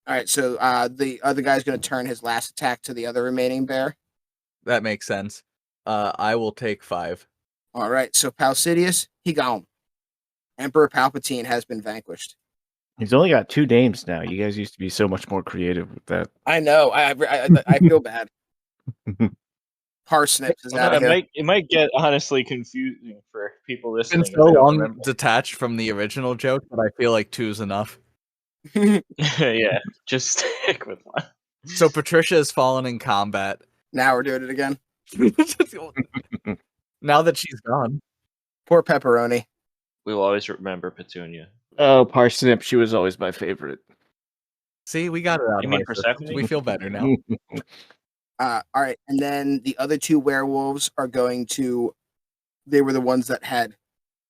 Speaker 1: All right, so the other guy's going to turn his last attack to the other remaining bear.
Speaker 4: That makes sense. I will take 5.
Speaker 1: All right, so Palsidius, he gone. Emperor Palpatine has been vanquished.
Speaker 3: He's only got 2 names now. You guys used to be so much more creative with that.
Speaker 1: I know. I feel bad. Parsnips is out of here.
Speaker 2: It might get honestly confusing for people listening.
Speaker 4: It's been so long detached from the original joke, but I feel like 2's enough.
Speaker 2: Yeah, just stick with 1.
Speaker 4: So Patricia has fallen in combat.
Speaker 1: Now we're doing it again.
Speaker 4: Now that she's gone.
Speaker 1: Poor Pepperoni.
Speaker 2: We will always remember Petunia.
Speaker 3: Oh, Parsnip, she was always my favorite.
Speaker 4: See, we got it out.
Speaker 2: You mean Persephone?
Speaker 4: We feel better now.
Speaker 1: All right, and then the other 2 werewolves are going to. They were the ones that had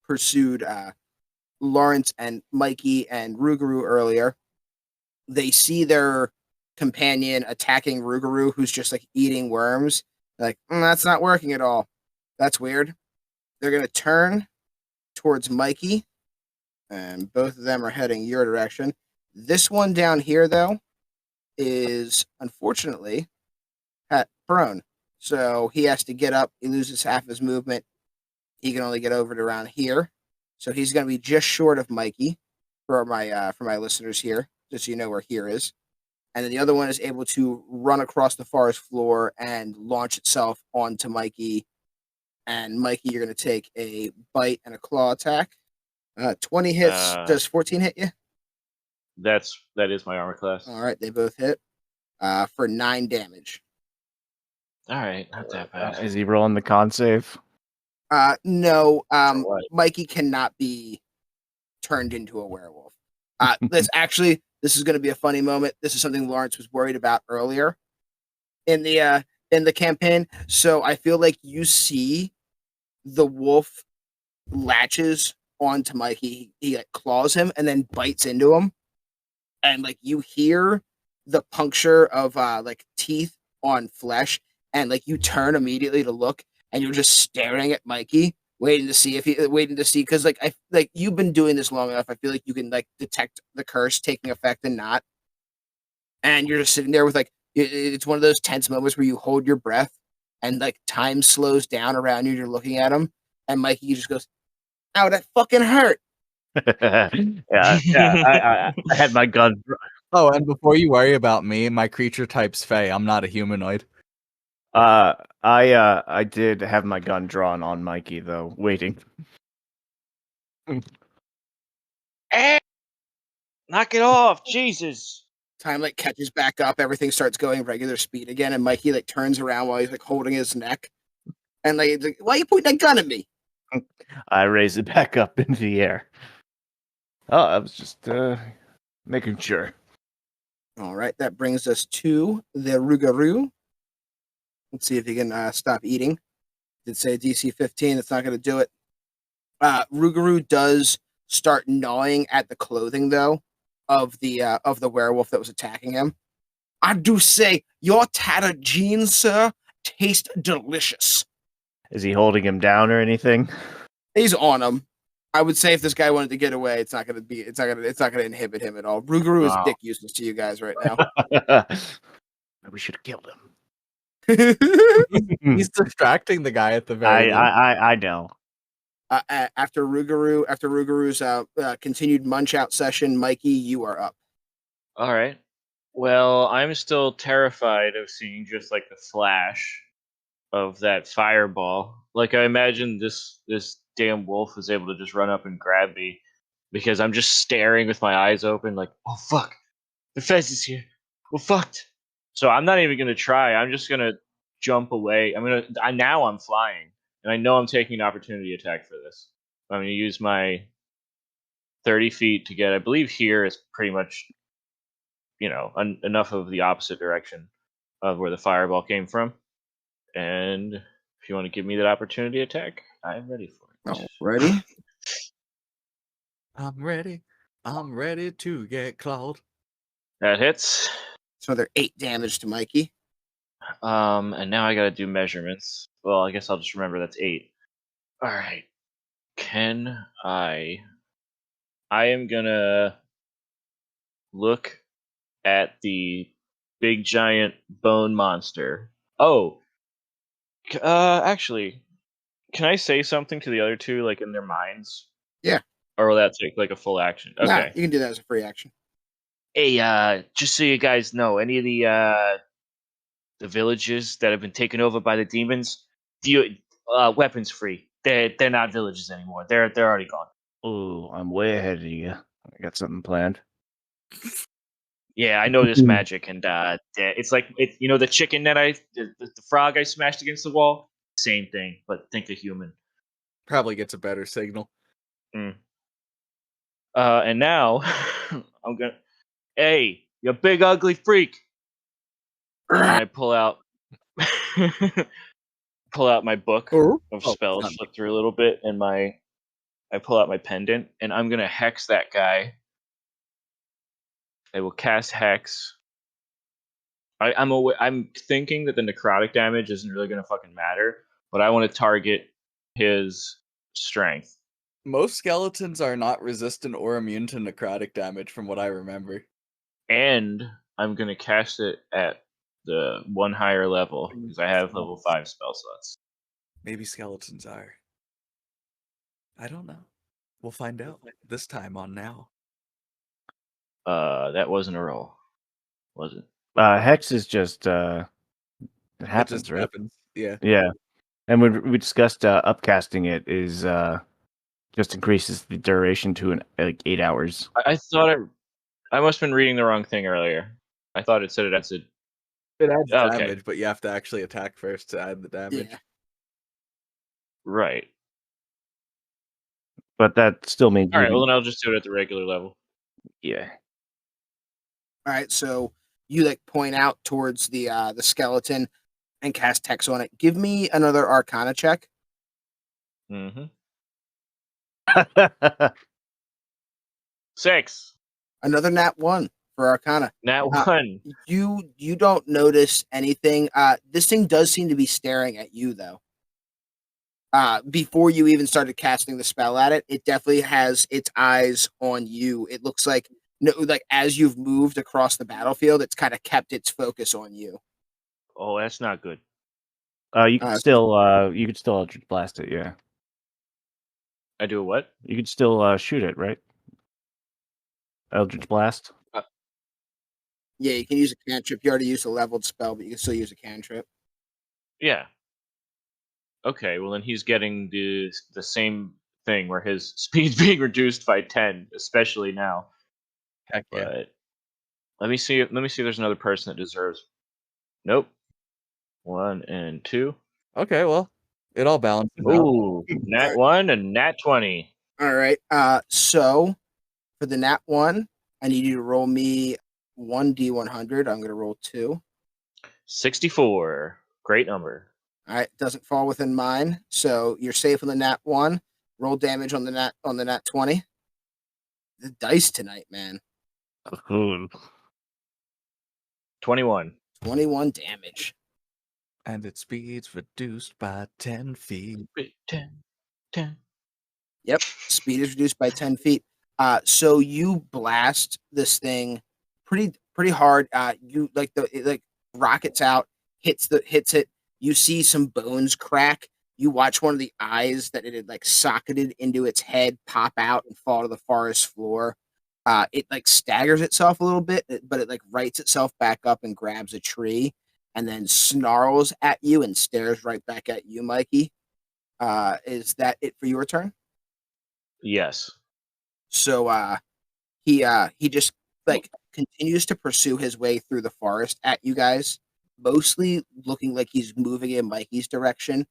Speaker 1: pursued Lawrence and Mikey and Rougarou earlier. They see their companion attacking Rougarou, who's just like eating worms. They're like, that's not working at all. That's weird. They're going to turn towards Mikey, and both of them are heading your direction. This one down here, though, is unfortunately prone. So he has to get up. He loses half his movement. He can only get over to around here. So he's going to be just short of Mikey for my listeners here, just so you know where here is. And then the other one is able to run across the forest floor and launch itself onto Mikey. And Mikey, you're going to take a bite and a claw attack. 20 hits. Does 14 hit you?
Speaker 2: That is my armor class.
Speaker 1: All right, they both hit for 9 damage.
Speaker 2: All right, not that bad.
Speaker 3: Is he rolling the con save?
Speaker 1: No.
Speaker 2: what?
Speaker 1: Mikey cannot be turned into a werewolf. This is going to be a funny moment. This is something Lawrence was worried about earlier in the campaign. So I feel like you see the wolf latches onto Mikey. He like, claws him and then bites into him, and like you hear the puncture of like teeth on flesh, and like you turn immediately to look, and you're just staring at Mikey, waiting to see because like you've been doing this long enough. I feel like you can like detect the curse taking effect and not, and you're just sitting there with like it's one of those tense moments where you hold your breath and like time slows down around you. You're looking at him, and Mikey just goes, "Ow, that fucking hurt."
Speaker 3: I had my gun.
Speaker 4: Oh, and before you worry about me, my creature type's Fey. I'm not a humanoid.
Speaker 3: I did have my gun drawn on Mikey though, waiting.
Speaker 2: Knock it off, Jesus!
Speaker 1: Time like catches back up, everything starts going regular speed again, and Mikey like turns around while he's like holding his neck, and like, he's like "Why are you pointing that gun at me?"
Speaker 3: I raised it back up into the air. Oh, I was just making sure.
Speaker 1: All right, that brings us to the Rougarou. Let's see if he can stop eating. Did say DC 15. That's not going to do it. Rougarou does start gnawing at the clothing though of the werewolf that was attacking him. I do say your tattered jeans, sir, taste delicious.
Speaker 3: Is he holding him down or anything?
Speaker 1: He's on him. I would say if this guy wanted to get away, it's not gonna inhibit him at all. Rougarou is
Speaker 3: Oh.
Speaker 1: dick useless to you guys right now.
Speaker 3: We should have killed him.
Speaker 4: He's distracting the guy at the very end.
Speaker 3: I know.
Speaker 1: After Rougarou's continued munch out session, Mikey, you are up.
Speaker 2: All right. Well, I'm still terrified of seeing just like the flash of that fireball. Like I imagine this damn wolf was able to just run up and grab me because I'm just staring with my eyes open, like, oh fuck, the fez is here. We're fucked. So I'm not even gonna try. I'm just gonna jump away. Now I'm flying, and I know I'm taking an opportunity attack for this. I'm gonna use my 30 feet to get. I believe here is pretty much, enough of the opposite direction of where the fireball came from. And if you want to give me that opportunity attack, I'm ready for it.
Speaker 1: Ready?
Speaker 4: I'm ready. I'm ready to get clawed.
Speaker 2: That hits.
Speaker 1: So they're 8 damage to Mikey.
Speaker 2: And now I gotta do measurements. Well, I guess I'll just remember that's 8. Alright. I am gonna look at the big giant bone monster. Oh, actually, can I say something to the other two, like in their minds?
Speaker 1: Yeah.
Speaker 2: Or will that take like a full action? Okay.
Speaker 1: Nah, you can do that as a free action.
Speaker 2: Hey, just so you guys know, any of the villages that have been taken over by the demons, weapons free. They're not villages anymore. They're already gone.
Speaker 3: Oh, I'm way ahead of you. I got something planned.
Speaker 2: Yeah, I know this magic, and it's like the chicken that the frog I smashed against the wall. Same thing, but think a human.
Speaker 4: Probably gets a better signal.
Speaker 2: And now I'm gonna. Hey, you big ugly freak! And I pull out my book of spells, flip through a little bit, and I pull out my pendant, and I'm gonna hex that guy. I will cast hex. I'm thinking that the necrotic damage isn't really gonna fucking matter, but I want to target his strength.
Speaker 4: Most skeletons are not resistant or immune to necrotic damage, from what I remember.
Speaker 2: And I'm gonna cast it at the one higher level because I have level 5 spell slots.
Speaker 4: Maybe skeletons are. I don't know. We'll find out this time on Now.
Speaker 2: That wasn't a roll, was it?
Speaker 3: Hex is just it happens,
Speaker 4: just
Speaker 3: right?
Speaker 4: happens. Yeah.
Speaker 3: Yeah. And we discussed upcasting it is just increases the duration to 8 hours.
Speaker 2: I thought I must have been reading the wrong thing earlier. I thought it said it adds
Speaker 4: It adds
Speaker 2: Okay.
Speaker 4: damage, but you have to actually attack first to add the damage.
Speaker 1: Yeah.
Speaker 2: right.
Speaker 3: But that still means
Speaker 2: All right. Well, then I'll just do it at the regular level.
Speaker 3: yeah.
Speaker 1: All right, so you point out towards the skeleton and cast hex on it. Give me another Arcana check.
Speaker 2: Mm-hmm. 6.
Speaker 1: Another nat 1 for Arcana.
Speaker 2: Nat 1.
Speaker 1: You don't notice anything. This thing does seem to be staring at you though. Before you even started casting the spell at it, it definitely has its eyes on you. It looks like as you've moved across the battlefield, it's kind of kept its focus on you.
Speaker 2: Oh, that's not good.
Speaker 3: You could still Eldritch Blast it, yeah.
Speaker 2: I do a what?
Speaker 3: You could still shoot it, right? Eldritch Blast.
Speaker 1: Yeah, you can use a cantrip. You already used a leveled spell, but you can still use a cantrip.
Speaker 2: Yeah. Okay, well then he's getting the same thing where his speed's being reduced by 10, especially now.
Speaker 4: Heck yeah.
Speaker 2: But let me see if there's another person that deserves. Nope. 1 and 2.
Speaker 4: Okay, well, it all balances out.
Speaker 2: Ooh, nat 1 and nat 20.
Speaker 1: All right. So for the nat 1, I need you to roll me 1d100. I'm going to roll 2.
Speaker 2: 64. Great number.
Speaker 1: All right, doesn't fall within mine, so you're safe on the nat 1. Roll damage on the nat 20. The dice tonight, man.
Speaker 3: Ooh.
Speaker 2: 21.
Speaker 1: 21 damage.
Speaker 4: And its speed's reduced by 10 feet.
Speaker 2: 10.
Speaker 1: Yep, speed is reduced by 10 feet. So you blast this thing pretty hard. You it rockets out, hits it. You see some bones crack. You watch one of the eyes that it had like socketed into its head pop out and fall to the forest floor. It like staggers itself a little bit, but it like rights itself back up and grabs a tree and then snarls at you and stares right back at you, Mikey. Is that it for your turn?
Speaker 2: Yes.
Speaker 1: So he just like continues to pursue his way through the forest at you guys, mostly looking like he's moving in Mikey's direction.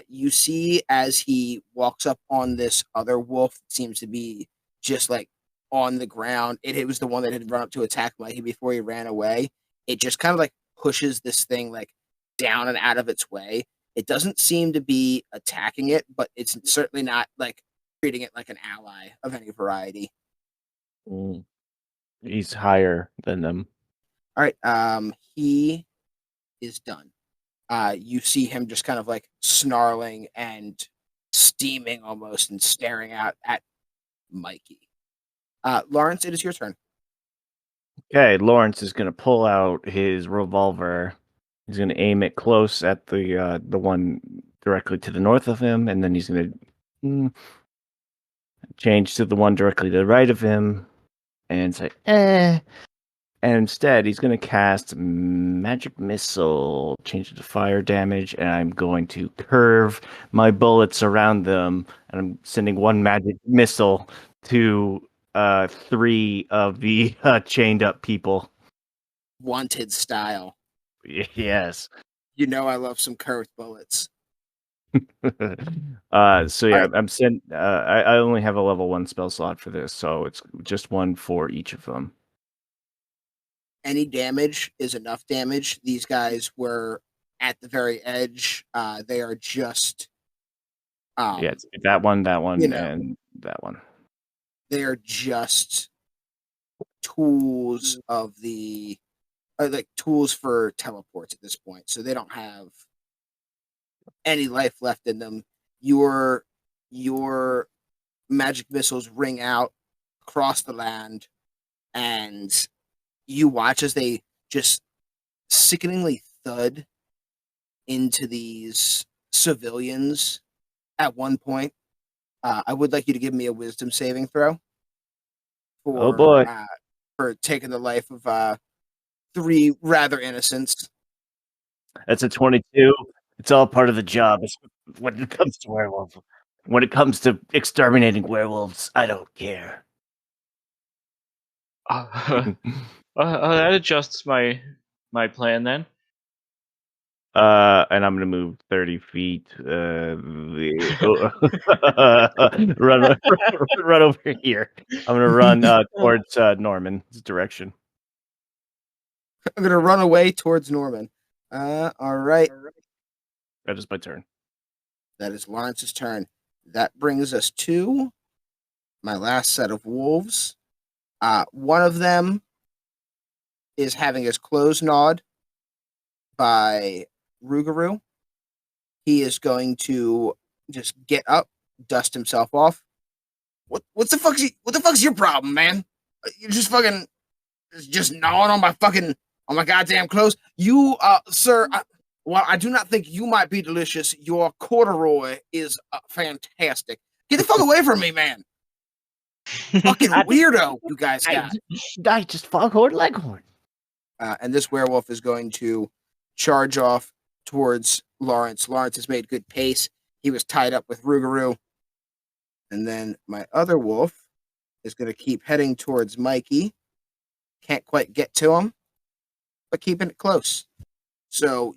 Speaker 1: You see as he walks up on this other wolf that seems to be just like on the ground. It was the one that had run up to attack Mikey before he ran away. It just kind of like pushes this thing like down and out of its way. It doesn't seem to be attacking it, but it's certainly not like treating it like an ally of any variety.
Speaker 3: Mm. He's higher than them.
Speaker 1: All right, he is done. You see him just kind of like snarling and steaming almost and staring out at Mikey. Lawrence, it is your turn.
Speaker 3: Okay, Lawrence is gonna pull out his revolver. He's gonna aim it close at the one directly to the north of him, and then he's gonna change to the one directly to the right of him, and say, eh. And instead, he's going to cast Magic Missile, change it to fire damage, and I'm going to curve my bullets around them, and I'm sending one Magic Missile to 3 of the chained up people.
Speaker 1: Wanted style.
Speaker 3: Yes.
Speaker 1: You know I love some curved bullets.
Speaker 3: So yeah,
Speaker 1: Right.
Speaker 3: I only have a level 1 spell slot for this, so it's just one for each of them.
Speaker 1: Any damage is enough damage. These guys were at the very edge. They are just
Speaker 3: Yeah, it's that one,
Speaker 1: you know,
Speaker 3: and that one.
Speaker 1: they are just tools of the like tools for teleports at this point. So they don't have any life left in them. Your magic missiles ring out across the land, and you watch as they just sickeningly thud into these civilians at one point. I would like you to give me a wisdom saving throw
Speaker 3: Oh boy.
Speaker 1: for taking the life of 3 rather innocents.
Speaker 3: That's a 22. It's all part of the job. When it comes to werewolves. When it comes to exterminating werewolves, I don't care.
Speaker 2: That adjusts my plan then.
Speaker 3: And I'm gonna move 30 feet. Run over here. I'm gonna run towards Norman's direction.
Speaker 1: I'm gonna run away towards Norman. All right.
Speaker 3: That is my turn.
Speaker 1: That is Lawrence's turn. That brings us to my last set of wolves. One of them is having his clothes gnawed by Rougarou. He is going to just get up, dust himself off. What the fuck's your problem, man? You're just fucking just gnawing on my goddamn clothes. You, sir, while I do not think you might be delicious, your corduroy is fantastic. Get the fuck away from me, man. Fucking weirdo, you guys got.
Speaker 3: I just foghorn leghorn.
Speaker 1: And this werewolf is going to charge off towards Lawrence. Lawrence has made good pace. He was tied up with Rougarou. And then my other wolf is going to keep heading towards Mikey. Can't quite get to him, but keeping it close. So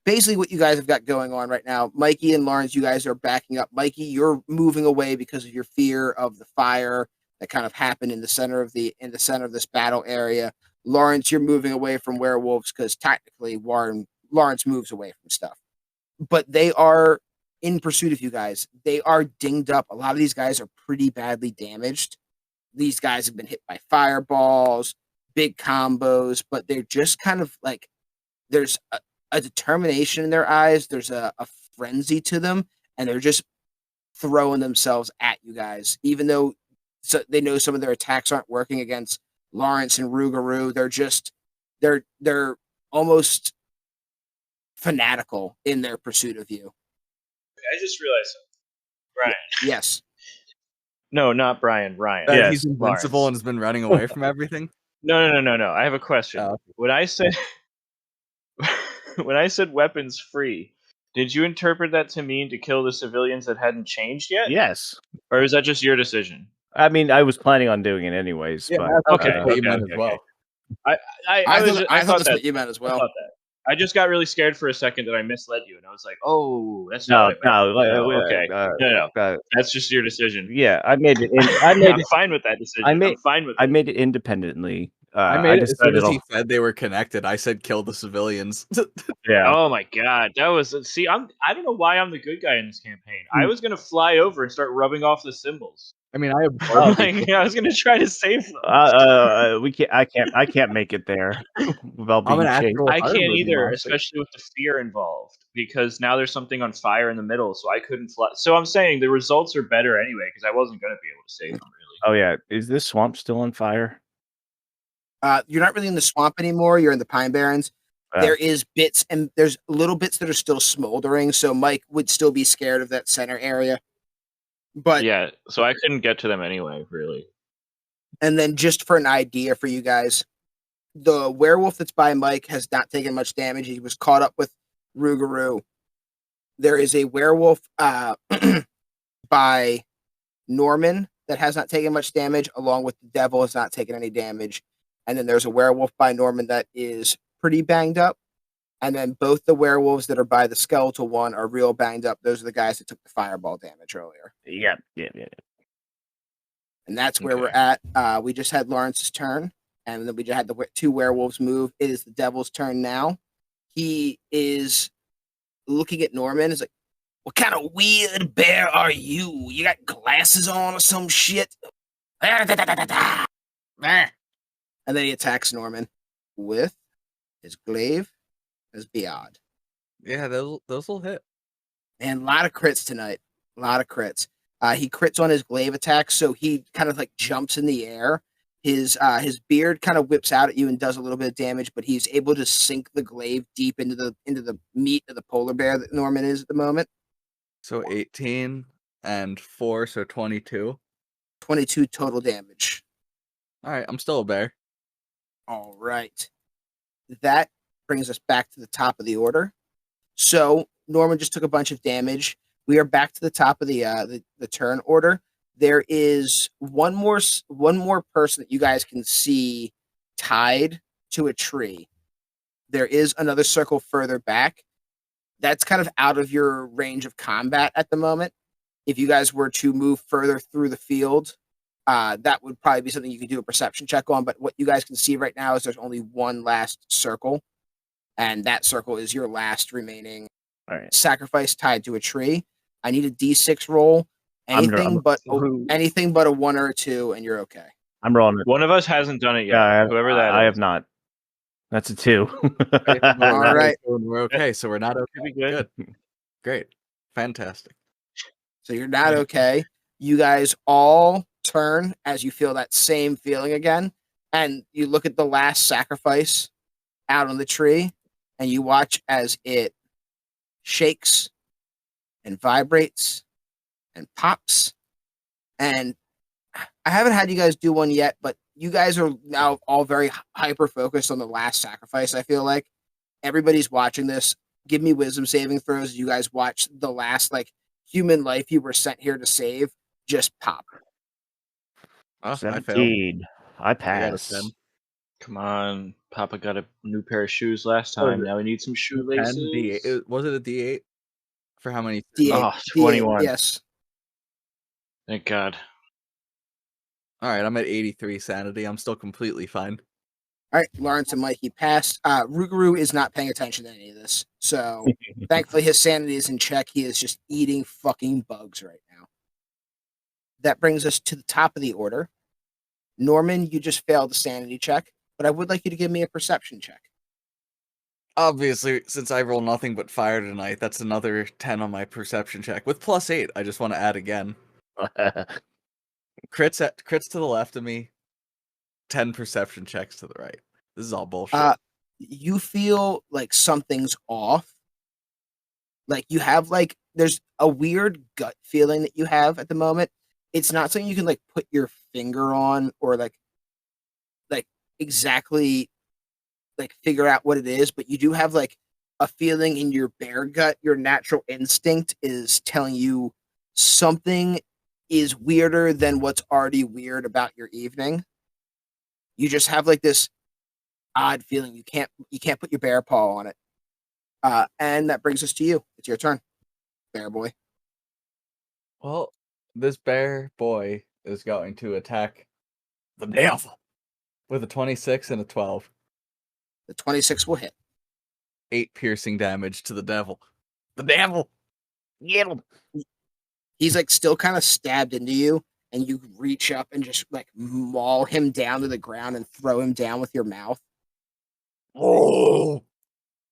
Speaker 1: basically what you guys have got going on right now, Mikey and Lawrence, you guys are backing up. Mikey, you're moving away because of your fear of the fire that kind of happened in the center of this battle area. Lawrence, you're moving away from werewolves because technically Lawrence moves away from stuff. But they are in pursuit of you guys. They are dinged up. A lot of these guys are pretty badly damaged. These guys have been hit by fireballs, big combos, but they're just kind of like there's a determination in their eyes. There's a frenzy to them, and they're just throwing themselves at you guys, even though they know some of their attacks aren't working against Lawrence and Rougarou. They're almost fanatical in their pursuit of you.
Speaker 2: I just realized something. Brian.
Speaker 1: Yes.
Speaker 2: No, not Brian. Ryan.
Speaker 4: That he's invincible
Speaker 2: Lawrence.
Speaker 4: and has been running away from everything.
Speaker 2: No. I have a question.
Speaker 4: Oh.
Speaker 2: When I said weapons free, did you interpret that to mean to kill the civilians that hadn't changed yet?
Speaker 3: Yes.
Speaker 2: Or is that just your decision?
Speaker 3: I mean, I was planning on doing it anyways.
Speaker 4: Yeah,
Speaker 3: but,
Speaker 2: okay,
Speaker 4: what you meant as well.
Speaker 1: I thought that's what you meant as
Speaker 2: I
Speaker 1: well.
Speaker 2: thought that. I just got really scared for a second that I misled you, and I was like, "Oh, that's
Speaker 3: No,
Speaker 2: not what I meant."
Speaker 3: no.
Speaker 2: Okay, no. That's just your decision.
Speaker 3: Yeah, I made it.
Speaker 2: I'm fine with that decision. I'm fine with it.
Speaker 3: I made it independently.
Speaker 4: I made it as soon as he
Speaker 3: decided
Speaker 4: said they were connected. I said kill the civilians.
Speaker 3: Yeah.
Speaker 2: Oh my god, that was. See, I don't know why I'm the good guy in this campaign. I was gonna fly over and start rubbing off the symbols.
Speaker 4: I mean, I absorbed
Speaker 2: Like, I was gonna try to save them.
Speaker 3: We can't. I can't make it there without being
Speaker 4: I'm an
Speaker 3: chased.
Speaker 4: actual
Speaker 2: I
Speaker 4: horror
Speaker 2: can't
Speaker 4: movie
Speaker 2: either,
Speaker 4: monster.
Speaker 2: especially with the fear involved, because now there's something on fire in the middle, so I couldn't fly. So I'm saying the results are better anyway, because I wasn't going to be able to save them, really.
Speaker 3: Oh yeah, is this swamp still on fire?
Speaker 1: You're not really in the swamp anymore. You're in the Pine Barrens. There is bits, and there's little bits that are still smoldering, so Mike would still be scared of that center area. But
Speaker 2: yeah, so I couldn't get to them anyway, really.
Speaker 1: And then just for an idea for you guys, the werewolf that's by Mike has not taken much damage. He was caught up with Rougarou. There is a werewolf by Norman that has not taken much damage, along with the devil has not taken any damage. And then there's a werewolf by Norman that is pretty banged up. And then both the werewolves that are by the skeletal one are real banged up. Those are the guys that took the fireball damage earlier.
Speaker 3: Yeah.
Speaker 1: And that's where we're at. We just had Lawrence's turn, and then we just had the two werewolves move. It is the devil's turn now. He is looking at Norman. He's like, "What kind of weird bear are you? You got glasses on or some shit?" And then he attacks Norman with his glaive as Biad.
Speaker 4: Yeah, those will hit.
Speaker 1: And a lot of crits tonight. A lot of crits. He crits on his glaive attack, so he kind of like jumps in the air. His beard kind of whips out at you and does a little bit of damage, but he's able to sink the glaive deep into the meat of the polar bear that Norman is at the moment.
Speaker 4: So 18 and 4, so 22.
Speaker 1: 22 total damage.
Speaker 4: All right, I'm still a bear.
Speaker 1: All right. That brings us back to the top of the order. So Norman just took a bunch of damage. We are back to the top of the turn order. There is one more person that you guys can see tied to a tree. There is another circle further back. That's kind of out of your range of combat at the moment. If you guys were to move further through the field, that would probably be something you could do a perception check on. But what you guys can see right now is there's only one last circle. And that circle is your last remaining sacrifice tied to a tree. I need a D6 roll. Anything but a 1 or a 2, and you're okay.
Speaker 3: I'm rolling it.
Speaker 2: One of us hasn't done it yet. Whoever that
Speaker 3: I
Speaker 2: is.
Speaker 3: have not. That's a 2.
Speaker 1: All right.
Speaker 4: We're okay, so we're not okay.
Speaker 2: Should be good.
Speaker 4: Great. Fantastic.
Speaker 1: So you're not okay. You guys all turn as you feel that same feeling again, and you look at the last sacrifice out on the tree, and you watch as it shakes and vibrates and pops. And I haven't had you guys do one yet, but you guys are now all very hyper focused on the last sacrifice. I feel like everybody's watching this. Give me wisdom saving throws. You guys watch the last human life you were sent here to save just pop.
Speaker 4: Oh,
Speaker 3: 17. I passed.
Speaker 2: Come on, Papa got a new pair of shoes last time. Now we need some shoelaces.
Speaker 4: D8. Was it a D8? For how many?
Speaker 1: D8.
Speaker 2: Oh, 21.
Speaker 1: D8, yes.
Speaker 2: Thank God.
Speaker 4: All right, I'm at 83 sanity. I'm still completely fine.
Speaker 1: All right, Lawrence and Mikey passed. Rougarou is not paying attention to any of this. So thankfully his sanity is in check. He is just eating fucking bugs right now. That brings us to the top of the order. Norman, you just failed the sanity check. but I would like you to give me a perception check.
Speaker 4: Obviously, since I roll nothing but fire tonight, that's another 10 on my perception check. With +8, I just want to add again. Crits to the left of me, 10 perception checks to the right. This is all bullshit.
Speaker 1: You feel like something's off. Like you have there's a weird gut feeling that you have at the moment. It's not something you can like put your finger on or like exactly like figure out what it is, but you do have like a feeling in your bear gut. Your natural instinct is telling you something is weirder than what's already weird about your evening. You just have like this odd feeling. You can't put your bear paw on it. And that brings us to you. It's your turn, bear boy.
Speaker 4: Well, this bear boy is going to attack the devil with a 26 and a 12.
Speaker 1: The 26 will hit.
Speaker 4: 8 piercing damage to the devil. The devil!
Speaker 3: Get him.
Speaker 1: He's like still kind of stabbed into you, and you reach up and just like maul him down to the ground and throw him down with your mouth.
Speaker 4: Oh!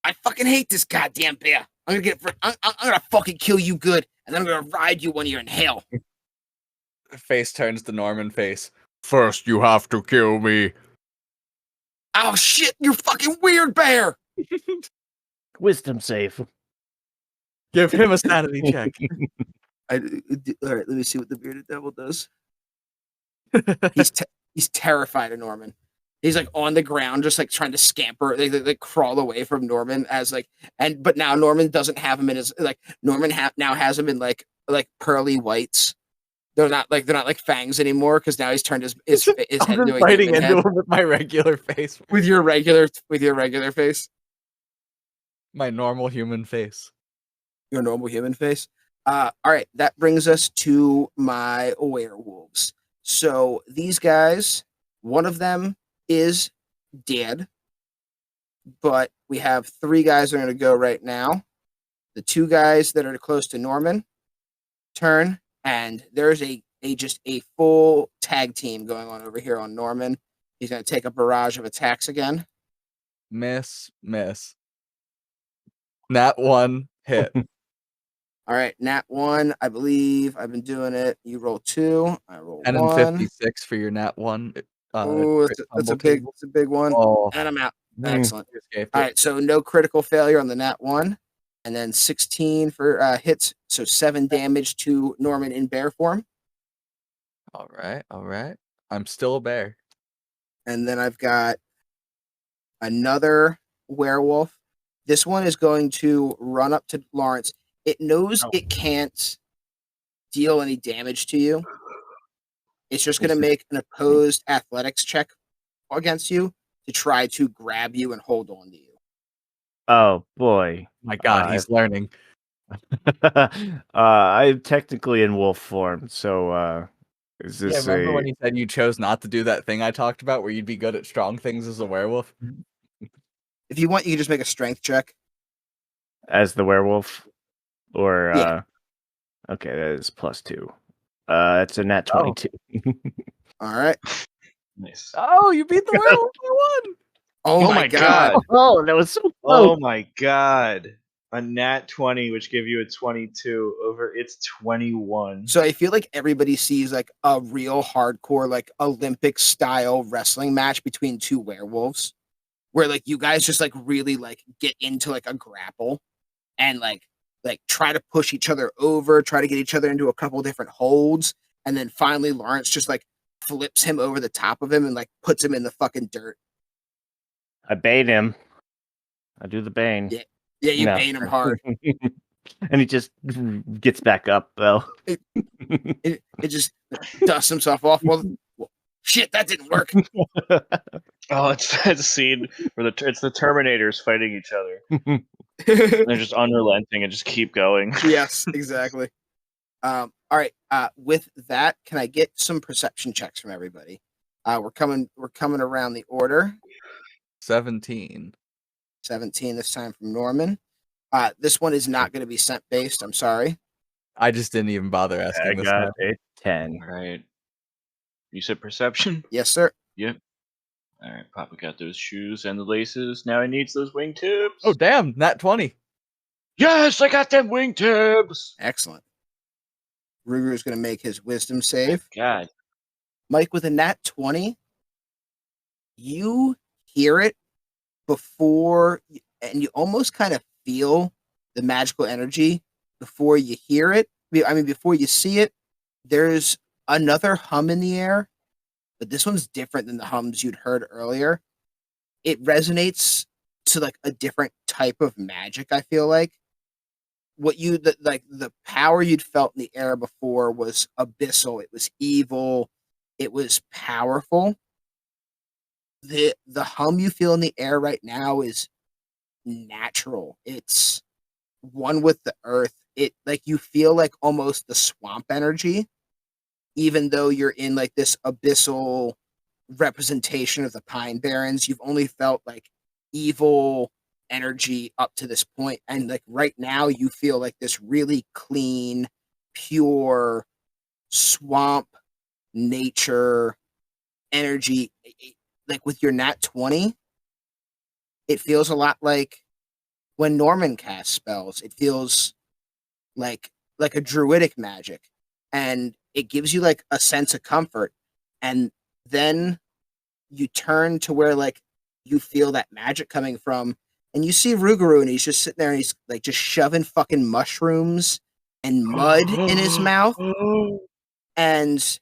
Speaker 1: I fucking hate this goddamn bear. I'm gonna fucking kill you good, and then I'm gonna ride you when you're in hell.
Speaker 4: Face turns to Norman face. First, you have to kill me.
Speaker 1: Oh shit, you're fucking weird, bear.
Speaker 3: Wisdom save.
Speaker 4: Give him a sanity check.
Speaker 1: All right, let me see what the bearded devil does. He's terrified of Norman. He's like on the ground, just like trying to scamper, like crawl away from Norman but now Norman doesn't have him in his Norman now has him in like pearly whites. They're not like fangs anymore because now he's turned his head into a
Speaker 4: fighting
Speaker 1: human
Speaker 4: into
Speaker 1: head
Speaker 4: him with my regular face.
Speaker 1: with your regular face,
Speaker 4: My normal human face.
Speaker 1: your normal human face. All right, that brings us to my werewolves. So these guys, one of them is dead, but we have 3 guys that are going to go right now. The 2 guys that are close to Norman turn, and there's just a full tag team going on over here on Norman. He's going to take a barrage of attacks again.
Speaker 4: Miss. Nat 1 hit.
Speaker 1: All right, nat 1. I believe I've been doing it. You roll 2. I roll 1.
Speaker 4: And 56 for your nat 1.
Speaker 1: Oh, that's a big one.
Speaker 4: Oh,
Speaker 1: And I'm out.
Speaker 3: Mm.
Speaker 1: Excellent.
Speaker 4: you escaped
Speaker 1: All
Speaker 4: it.
Speaker 1: right, so no critical failure on the nat 1. And then 16 for hits. So 7 damage to Norman in bear form.
Speaker 4: All right. I'm still a bear.
Speaker 1: And then I've got another werewolf. This one is going to run up to Lawrence. It knows it can't deal any damage to you. It's just going to make an opposed athletics check against you to try to grab you and hold on to you.
Speaker 3: Oh boy.
Speaker 4: My God, he's learning.
Speaker 3: I'm technically in wolf form, so is
Speaker 4: Yeah,
Speaker 3: this
Speaker 4: remember when you said you chose not to do that thing I talked about where you'd be good at strong things as a werewolf?
Speaker 1: If you want, you can just make a strength check.
Speaker 3: as the werewolf? Or
Speaker 1: Yeah.
Speaker 3: okay, that is +2. That's a nat 22.
Speaker 1: All right.
Speaker 2: Nice.
Speaker 4: Oh, you beat the werewolf by 1!
Speaker 1: Oh my god.
Speaker 3: Oh, that was so close.
Speaker 2: Oh my god. A nat 20, which give you a 22 over its 21.
Speaker 1: So I feel like everybody sees like a real hardcore, like Olympic style wrestling match between 2 werewolves, where like you guys just like really like get into like a grapple and like try to push each other over, try to get each other into a couple different holds, and then finally Lawrence just like flips him over the top of him and like puts him in the fucking dirt.
Speaker 3: I bait him. I do the bane.
Speaker 1: Yeah, you
Speaker 3: No.
Speaker 1: bane him hard.
Speaker 3: And he just gets back up, though.
Speaker 1: It just dusts himself off. Well, shit, that didn't work.
Speaker 2: Oh, it's that scene where it's the Terminators fighting each other. They're just unrelenting and just keep going.
Speaker 1: Yes, exactly. All right. With that, can I get some perception checks from everybody? We're coming around the order.
Speaker 4: 17.
Speaker 1: 17 this time from Norman. This one is not going to be scent based. I'm sorry.
Speaker 4: I just didn't even bother asking
Speaker 3: I
Speaker 4: this
Speaker 3: got
Speaker 4: one.
Speaker 3: a 10.
Speaker 2: All right. You said perception?
Speaker 1: Yes, sir.
Speaker 2: Yep. All right, Papa got those shoes and the laces. Now he needs those wingtips.
Speaker 4: Oh, damn. Nat 20.
Speaker 2: Yes, I got them wingtips.
Speaker 1: Excellent. Rougarou is going to make his wisdom save.
Speaker 2: God.
Speaker 1: Mike, with a nat 20, you hear it before, and you almost kind of feel the magical energy before you hear it. I mean, before you see it, there's another hum in the air, but this one's different than the hums you'd heard earlier. It resonates to like a different type of magic, I feel like. The power you'd felt in the air before was abyssal, it was evil, it was powerful. The hum you feel in the air right now is natural. It's one with the earth. It like you feel like almost the swamp energy, even though you're in like this abyssal representation of the Pine Barrens. You've only felt like evil energy up to this point, and like right now you feel like this really clean, pure swamp nature energy. Like with your nat 20, it feels a lot like when Norman casts spells. It feels like a druidic magic, and it gives you like a sense of comfort. And then you turn to where like you feel that magic coming from, and you see Rougarou, and he's just sitting there, and he's like just shoving fucking mushrooms and mud in his mouth, and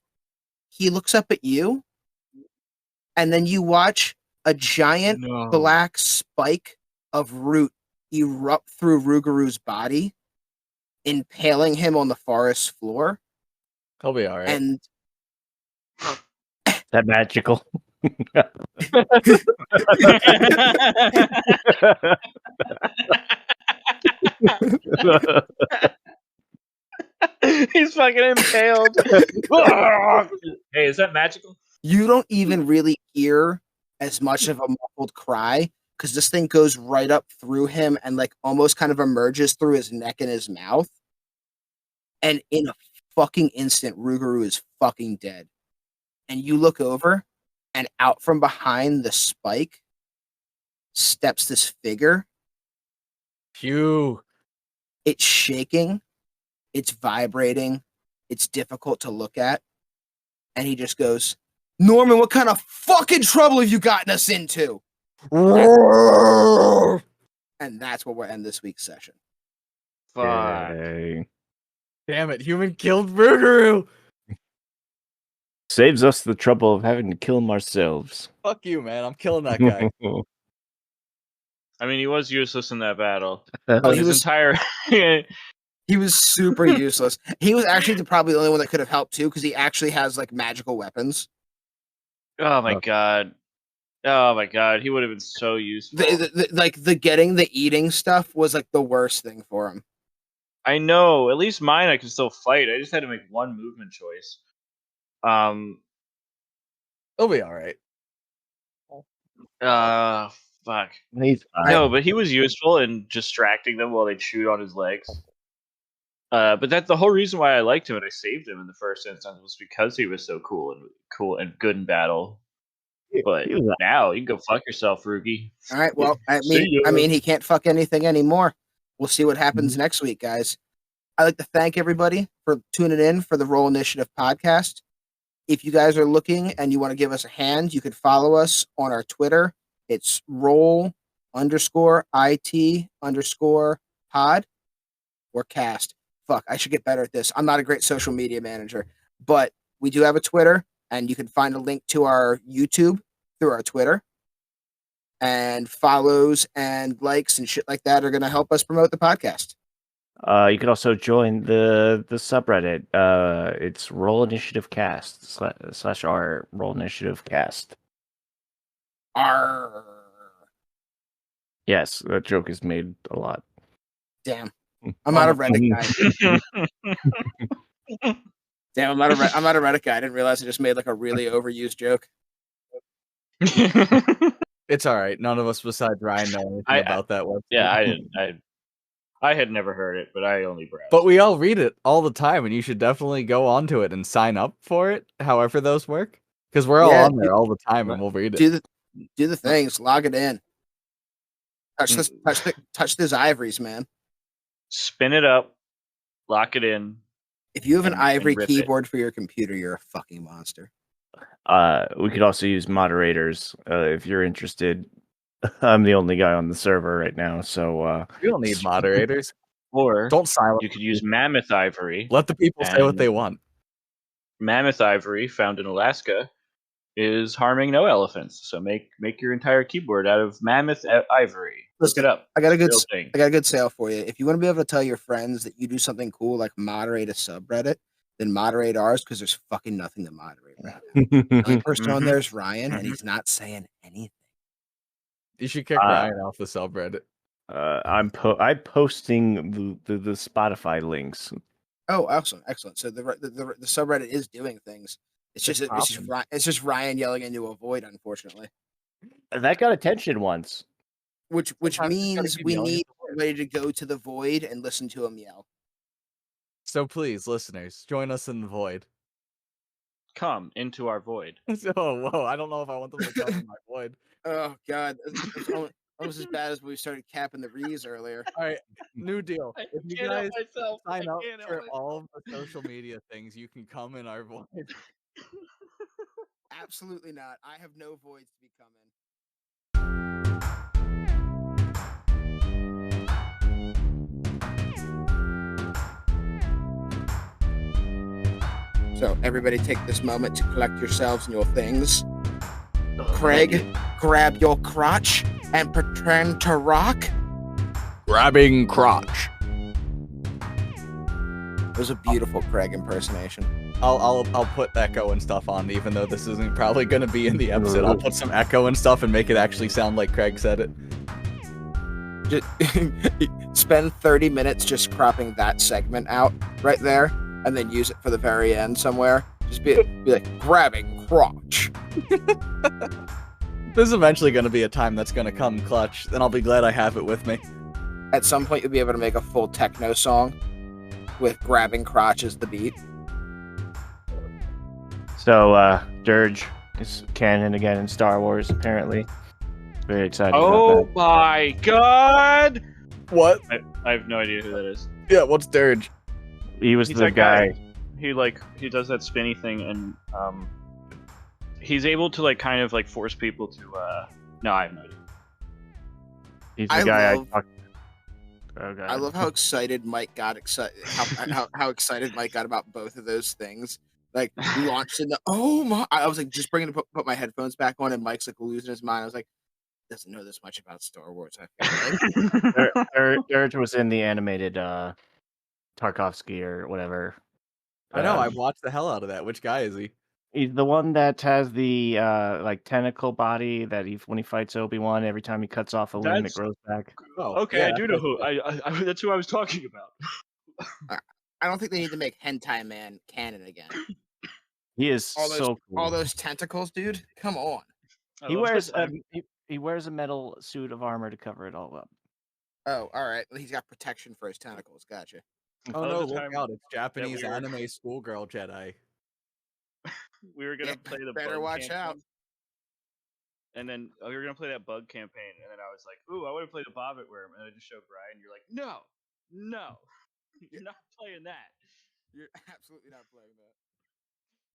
Speaker 1: he looks up at you, and then you watch a giant black spike of root erupt through Rougarou's body, impaling him on the forest floor.
Speaker 4: He'll be all right.
Speaker 1: And
Speaker 3: that magical.
Speaker 2: He's fucking impaled. Hey, is that magical?
Speaker 1: you don't even really hear as much of a muffled cry because this thing goes right up through him and like almost kind of emerges through his neck and his mouth. And in a fucking instant, Rougarou is fucking dead. And you look over, and out from behind the spike steps this figure.
Speaker 4: Phew.
Speaker 1: It's shaking. It's vibrating. It's difficult to look at. And he just goes, Norman, what kind of fucking trouble have you gotten us into? And that's where we'll end this week's session.
Speaker 2: Fuck.
Speaker 3: Yay.
Speaker 4: Damn it, human killed Rougarou!
Speaker 3: Saves us the trouble of having to kill him ourselves.
Speaker 4: Fuck you, man. I'm killing that guy.
Speaker 2: I mean, he was useless in that battle.
Speaker 1: Oh, he
Speaker 2: His
Speaker 1: was
Speaker 2: entire...
Speaker 1: he was super useless. He was actually probably the only one that could have helped too, because he actually has like magical weapons.
Speaker 2: Oh my god. Oh my god, he would have been so useful.
Speaker 1: The getting the eating stuff was like the worst thing for him.
Speaker 2: I know. At least mine I could still fight. I just had to make one movement choice.
Speaker 4: He'll be alright.
Speaker 2: Fuck.
Speaker 3: He's fine.
Speaker 2: No, but he was useful in distracting them while they chewed on his legs. But that's the whole reason why I liked him and I saved him in the first instance was because he was so cool and good in battle. But now you can go fuck yourself, Rugi.
Speaker 1: All right. Well, I
Speaker 2: See ya.
Speaker 1: mean, he can't fuck anything anymore. We'll see what happens next week, guys. I'd like to thank everybody for tuning in for the Roll Initiative podcast. If you guys are looking and you want to give us a hand, you can follow us on our Twitter. It's roll_IT_pod or cast. Fuck, I should get better at this. I'm not a great social media manager, but we do have a Twitter, and you can find a link to our YouTube through our Twitter. And follows and likes and shit like that are going to help us promote the podcast.
Speaker 3: You can also join the subreddit. It's Roll Initiative Cast / r Roll Initiative Cast.
Speaker 1: Arr.
Speaker 3: Yes, that joke is made a lot.
Speaker 1: Damn. I'm not a Reddit guy. Damn, I'm not a Reddit guy. I didn't realize I just made like a really overused joke.
Speaker 4: It's alright. None of us besides Ryan know anything about that website.
Speaker 2: Yeah, I didn't. I had never heard it, but I only browsed.
Speaker 4: But we all read it all the time, and you should definitely go onto it and sign up for it, however those work. Because we're all on there all the time, and we'll read it.
Speaker 1: Do the things. Log it in. Touch those ivories, man.
Speaker 2: Spin it up, lock it in.
Speaker 1: If you have an
Speaker 2: And
Speaker 1: ivory
Speaker 2: rip it.
Speaker 1: keyboard for your computer, you're a fucking monster.
Speaker 3: We could also use moderators if you're interested. I'm the only guy on the server right now, so
Speaker 4: We don't need moderators.
Speaker 2: Or
Speaker 4: Don't silence.
Speaker 2: you could use mammoth ivory.
Speaker 4: Let the people say what
Speaker 2: and
Speaker 4: they want.
Speaker 2: Mammoth ivory, found in Alaska, is harming no elephants. So make your entire keyboard out of mammoth ivory. Look
Speaker 1: Listen,
Speaker 2: it up.
Speaker 1: I got a
Speaker 2: It's
Speaker 1: good
Speaker 2: real thing.
Speaker 1: I got a good sale for you. If you want to be able to tell your friends that you do something cool like moderate a subreddit, then moderate ours because there's fucking nothing to moderate right now. The only person on there is Ryan, and he's not saying anything.
Speaker 4: You should kick Ryan off the subreddit.
Speaker 3: I'm posting the Spotify links.
Speaker 1: Oh, excellent. So the subreddit is doing things. It's just Ryan yelling into a void, unfortunately.
Speaker 3: That got attention once.
Speaker 1: Which
Speaker 4: Sometimes you gotta
Speaker 1: means
Speaker 4: keep
Speaker 1: we
Speaker 4: yelling
Speaker 1: need
Speaker 4: at the void.
Speaker 1: somebody to go to the void and listen to him yell.
Speaker 4: So please, listeners, join us in the void.
Speaker 2: Come into our void.
Speaker 4: Oh, whoa! I don't know if I want them to come in my void.
Speaker 1: Oh God, it's almost as bad as when we started capping the Rees earlier.
Speaker 4: All right, new deal. If you
Speaker 2: can't help
Speaker 4: guys
Speaker 2: myself.
Speaker 4: sign
Speaker 2: I
Speaker 4: up
Speaker 2: can't help
Speaker 4: for
Speaker 2: myself.
Speaker 4: all of the social media things, you can come in our void.
Speaker 1: Absolutely not. I have no voids to be coming. So everybody take this moment to collect yourselves and your things. Craig, grab your crotch and pretend to rock.
Speaker 4: Grabbing crotch.
Speaker 1: It was a beautiful Craig impersonation.
Speaker 4: I'll put echo and stuff on, even though this isn't probably going to be in the episode. I'll put some echo and stuff and make it actually sound like Craig said it.
Speaker 1: Just spend 30 minutes just cropping that segment out right there, and then use it for the very end somewhere. Just be like grabbing crotch.
Speaker 4: This is eventually going to be a time that's going to come clutch, and I'll be glad I have it with me.
Speaker 1: At some point, you'll be able to make a full techno song with grabbing crotch as the beat.
Speaker 3: So, Dirge is canon again in Star Wars, apparently. Very excited
Speaker 2: Oh
Speaker 3: about
Speaker 2: my god!
Speaker 4: What?
Speaker 2: I have no idea who that is.
Speaker 4: Yeah, what's Dirge?
Speaker 3: that. He was
Speaker 2: He's
Speaker 3: the
Speaker 2: that
Speaker 3: guy.
Speaker 2: He does that spinny thing, and he's able to kind of force people to. No, I have no idea.
Speaker 3: He's the guy I talked.
Speaker 1: I love how excited Mike got how excited Mike got about both of those things. Like launched in the I was like just put my headphones back on, and Mike's like losing his mind. I was like, doesn't know this much about Star Wars. I feel like.
Speaker 3: Dirge was in the animated Tarkovsky or whatever.
Speaker 4: I know, I watched the hell out of that. Which guy is he?
Speaker 3: He's the one that has the tentacle body that when he fights Obi-Wan, every time he cuts off a limb, it grows back.
Speaker 4: Oh,
Speaker 2: Okay,
Speaker 4: yeah,
Speaker 2: I do know who. I that's who I was talking about.
Speaker 1: I don't think they need to make Hentai Man canon again.
Speaker 3: He is
Speaker 1: All those,
Speaker 3: so cool.
Speaker 1: all those tentacles, dude. Come on.
Speaker 3: He wears he wears a metal suit of armor to cover it all up.
Speaker 1: Oh, all right. He's got protection for his tentacles. Gotcha.
Speaker 4: Oh
Speaker 2: I
Speaker 4: no,
Speaker 2: love the
Speaker 4: look
Speaker 2: time
Speaker 4: out, it's Japanese
Speaker 2: we were-
Speaker 4: anime schoolgirl Jedi.
Speaker 2: We were gonna
Speaker 1: Yeah,
Speaker 2: play the
Speaker 1: better
Speaker 2: bug
Speaker 1: watch
Speaker 2: campaign,
Speaker 1: out.
Speaker 2: and then we were gonna play that bug campaign, and then I was like, "Ooh, I want to play the Bobbit Worm," and I just showed Brian. You're like, "No, you're not playing that."
Speaker 1: You're absolutely not playing that.